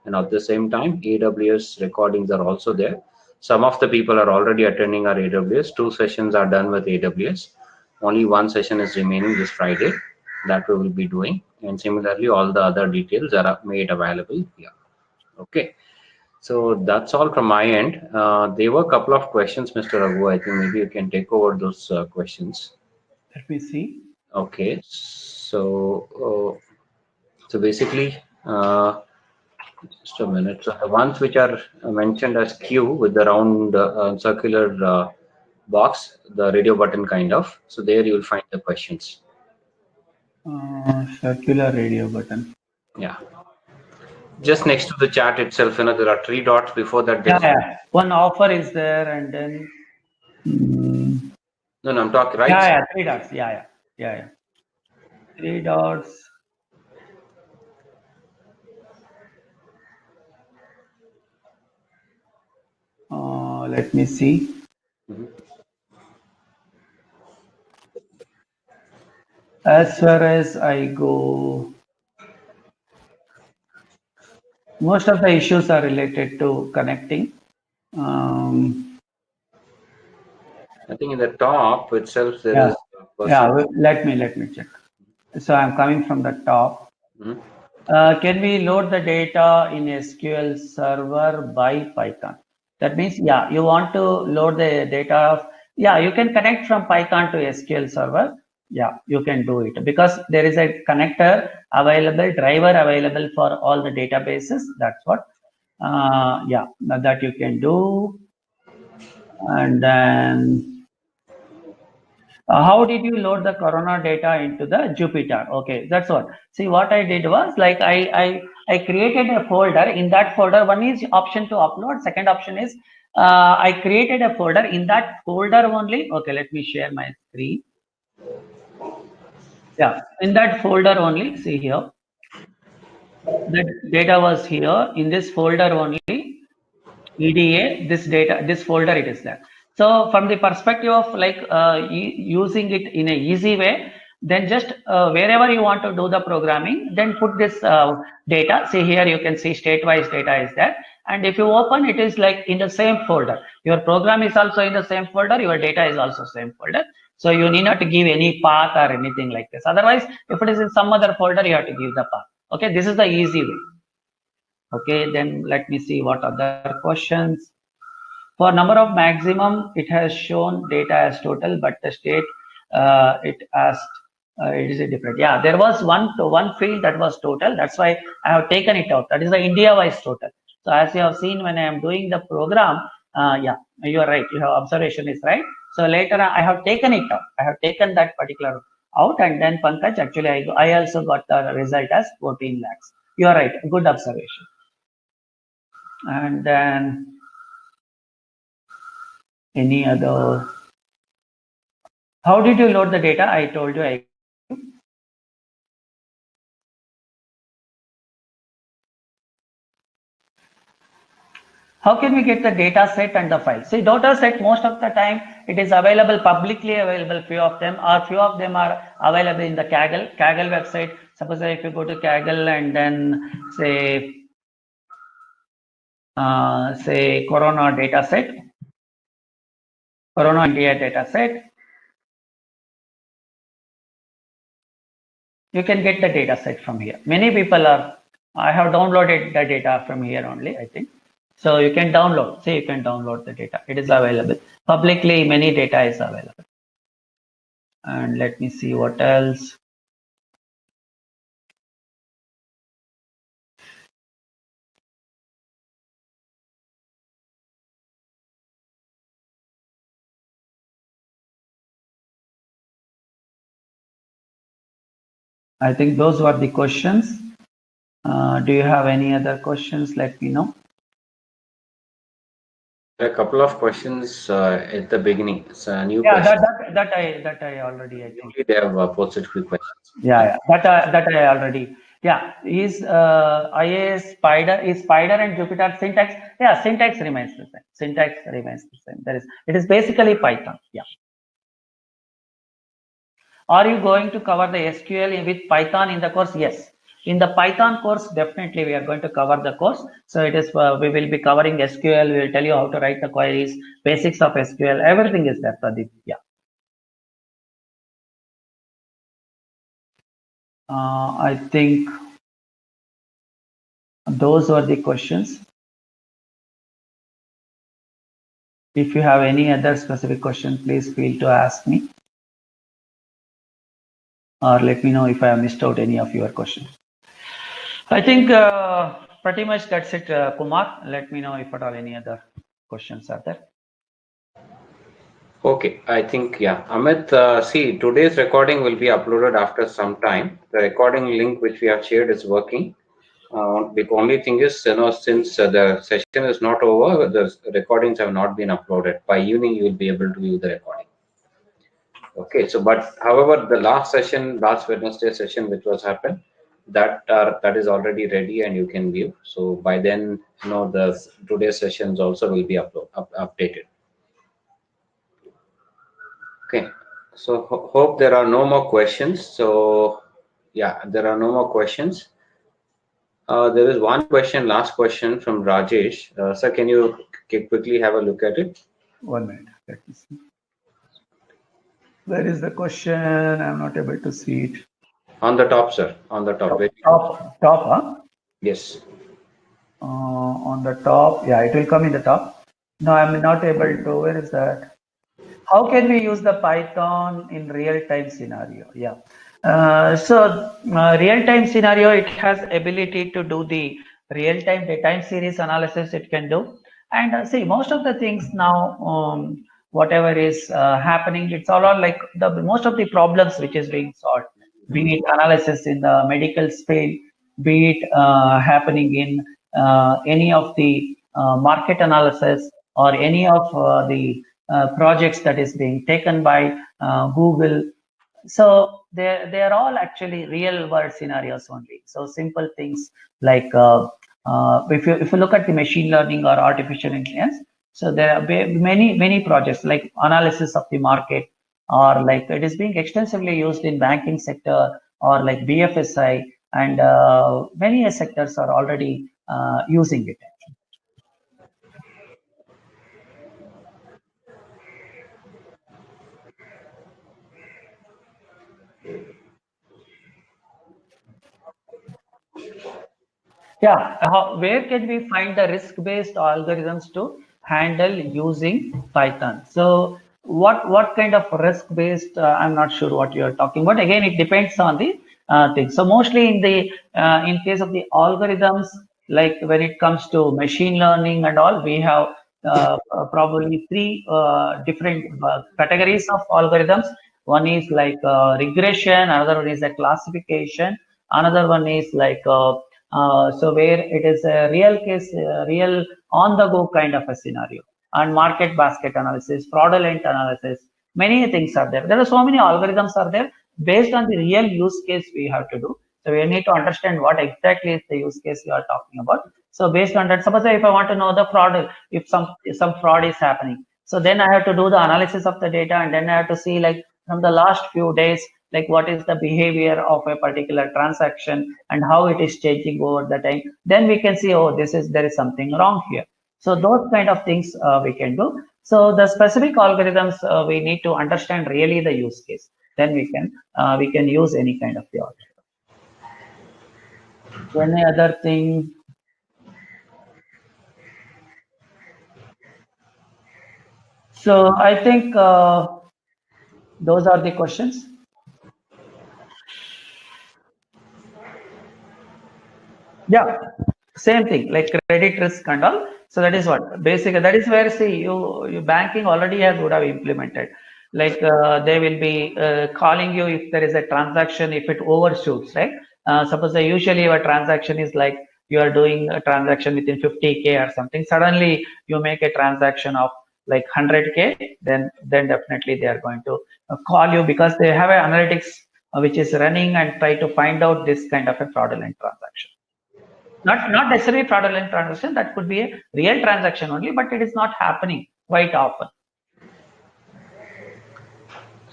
And at the same time, AWS recordings are also there. Some of the people are already attending our AWS. 2 sessions are done with AWS. Only 1 session is remaining this Friday that we will be doing. And similarly, all the other details are made available here. Okay. So that's all from my end. There were a couple of questions, Mr. Raghu. I think maybe you can take over those questions. Let me see. Okay. So basically, just a minute. So the ones which are mentioned as Q with the round circular box, the radio button kind of. So there you will find the questions. Circular radio button. Yeah. Just next to the chat itself, there are 3 dots before that. Yeah. One offer is there, and then. No, I'm talking right. Yeah, 3 dots. Yeah. 3 dots. Let me see. As far as I go, Most of the issues are related to connecting. I think in the top itself there Yeah, is a person. yeah. Let me check. So I'm coming from the top. Mhm. Can we load the data in SQL Server by Python? That means, yeah, you want to load the data of, yeah, you can connect from Python to SQL Server. Yeah, you can do it because there is a connector available, driver available for all the databases. That's what, yeah, that you can do. And then, how did you load the Corona data into the Jupyter? Okay, that's what. See, what I did was like I created a folder. In that folder, one is option to upload. Second option is I created a folder. In that folder only. Okay, let me share my screen. Yeah, in that folder only. See here, that data was here in this folder only. EDA, this data, this folder, it is there. So from the perspective of like using it in a easy way, then just wherever you want to do the programming, then put this data. See here, you can see state-wise data is there. And if you open, it is like in the same folder. Your program is also in the same folder. Your data is also same folder. So you need not to give any path or anything like this. Otherwise, if it is in some other folder, you have to give the path. Okay, this is the easy way. Okay, then let me see what other questions. For number of maximum, it has shown data as total, but the state it asked it is a different. Yeah, there was one field that was total. That's why I have taken it out. That is the India-wise total. So as you have seen when I am doing the program, yeah, you are right. Your observation is right. So later I have taken it out. I have taken that particular out, and then Pankaj, actually I also got the result as 14 lakhs. You are right. Good observation. And then any other? How did you load the data? I told you. How can we get the data set and the file? See, data set most of the time it is available, publicly available, few of them, or few of them are available in the Kaggle website. Suppose if you go to Kaggle and then say Corona data set, Corona India data set, you can get the data set from here. Many people are, I have downloaded the data from here only, I think. So you can download, say you can download the data. It is available. Publicly, many data is available. And let me see what else. I think those were the questions. Do you have any other questions? Let me know. A couple of questions at the beginning. It's a new Yeah, question. that I already, I think. They have posted few questions. Yeah, that I already. Yeah, is IAS Spider and Jupyter syntax? Yeah, syntax remains the same. Syntax remains the same. It is basically Python. Yeah. Are you going to cover the SQL with Python in the course? Yes. In the Python course, definitely we are going to cover the course. So it is we will be covering SQL. We will tell you how to write the queries, basics of SQL. Everything is there, Pradeep. Yeah. I think those were the questions. If you have any other specific question, please feel to ask me. Or let me know if I have missed out any of your questions. I think pretty much that's it, Kumar. Let me know if at all any other questions are there. Okay, I think, yeah. Amit, see, today's recording will be uploaded after some time. The recording link which we have shared is working. The only thing is, since the session is not over, the recordings have not been uploaded. By evening, you will be able to view the recording. Okay, so but however, the last Wednesday session, which was happened, that is already ready and you can view. So by then, the today's sessions also will be updated. Okay, so hope there are no more questions. So yeah, there are no more questions. There is one question, last question from Rajesh. Sir, can you quickly have a look at it? 1 minute. Let me see. Where is the question? I'm not able to see it. On the top, sir. On the top. Top, huh? Yes. On the top. Yeah, it will come in the top. No, I'm not able to. Where is that? How can we use the Python in real-time scenario? Yeah. Real-time scenario, it has ability to do the real-time time series analysis it can do. And see, most of the things now, whatever is happening, it's all like most of the problems which is being solved, be it analysis in the medical space, be it happening in any of the market analysis or any of the projects that is being taken by Google. So they are all actually real world scenarios only. So simple things like if you look at the machine learning or artificial intelligence, so there are many projects like analysis of the market, or like it is being extensively used in banking sector or like BFSI, and many sectors are already using it. Yeah, where can we find the risk-based algorithms to handle using Python? So what kind of risk-based? I'm not sure what you're talking about. Again, it depends on the thing. So mostly in case of the algorithms, like when it comes to machine learning and all, we have probably three different categories of algorithms. One is like regression, another one is a classification, another one is like so where it is a real case, real on the go kind of a scenario, and market basket analysis, fraudulent analysis, many things are there. There are so many algorithms are there based on the real use case we have to do. So we need to understand what exactly is the use case you are talking about. So based on that, suppose if I want to know the fraud, if some fraud is happening, so then I have to do the analysis of the data, and then I have to see like from the last few days, like what is the behavior of a particular transaction and how it is changing over the time. Then we can see, oh, there is something wrong here. So those kind of things we can do. So the specific algorithms we need to understand really the use case. Then we can use any kind of the algorithm. Any other thing? So I think those are the questions. Yeah, same thing like credit risk and all. So that is what basically, that is where see you banking already has would have implemented. Like they will be calling you if there is a transaction, if it overshoots, right? Suppose usually your transaction is like you are doing a transaction within 50K or something. Suddenly you make a transaction of like 100K, then definitely they are going to call you because they have an analytics which is running and try to find out this kind of a fraudulent transaction. Not necessarily fraudulent transaction, that could be a real transaction only, but it is not happening quite often.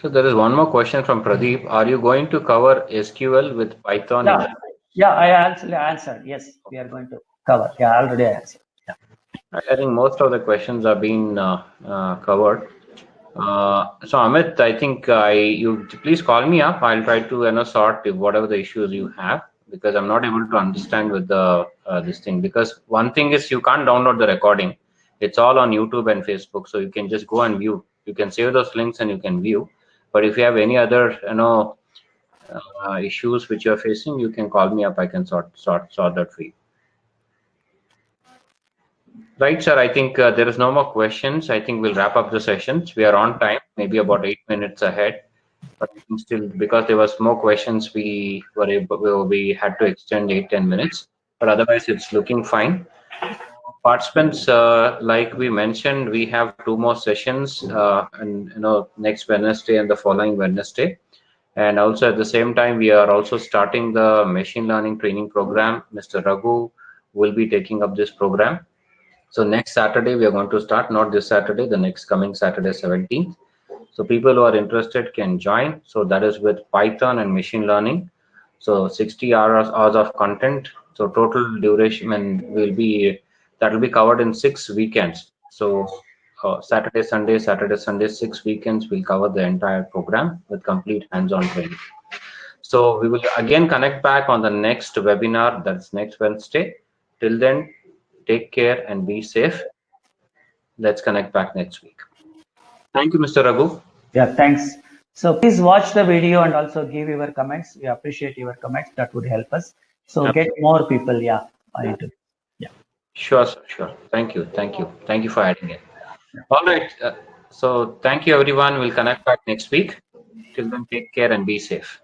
So there is one more question from Pradeep. Are you going to cover SQL with Python? Yeah, I answered. Yes, we are going to cover. Yeah, already I answered. Yeah. I think most of the questions are being covered. So Amit, I think you please call me up. I'll try to sort whatever the issues you have, because I'm not able to understand with the this thing. Because one thing is you can't download the recording. It's all on YouTube and Facebook, so you can just go and view. You can save those links and you can view. But if you have any other issues which you're facing, you can call me up. I can sort that for you. Right, sir. I think there is no more questions. I think we'll wrap up the sessions. We are on time, maybe about 8 minutes ahead. But still, because there was more questions, we had to extend 8-10 minutes. But otherwise, it's looking fine. Participants, like we mentioned, we have 2 more sessions, and next Wednesday and the following Wednesday. And also at the same time, we are also starting the machine learning training program. Mr. Raghu will be taking up this program. So next Saturday, we are going to start, not this Saturday, the next coming Saturday, 17th. So people who are interested can join. So that is with Python and machine learning. So 60 hours of content. So total duration and that will be covered in 6 weekends. So Saturday, Sunday, 6 weekends will cover the entire program with complete hands-on training. So we will again connect back on the next webinar, that's next Wednesday. Till then, take care and be safe. Let's connect back next week. Thank you, Mr. Raghu. Yeah, thanks. So please watch the video and also give your comments. We appreciate your comments. That would help us. So get more people, into it. Yeah. Sure, sir, sure. Thank you. Thank you for adding it. All right. So thank you, everyone. We'll connect back next week. Till then, take care and be safe.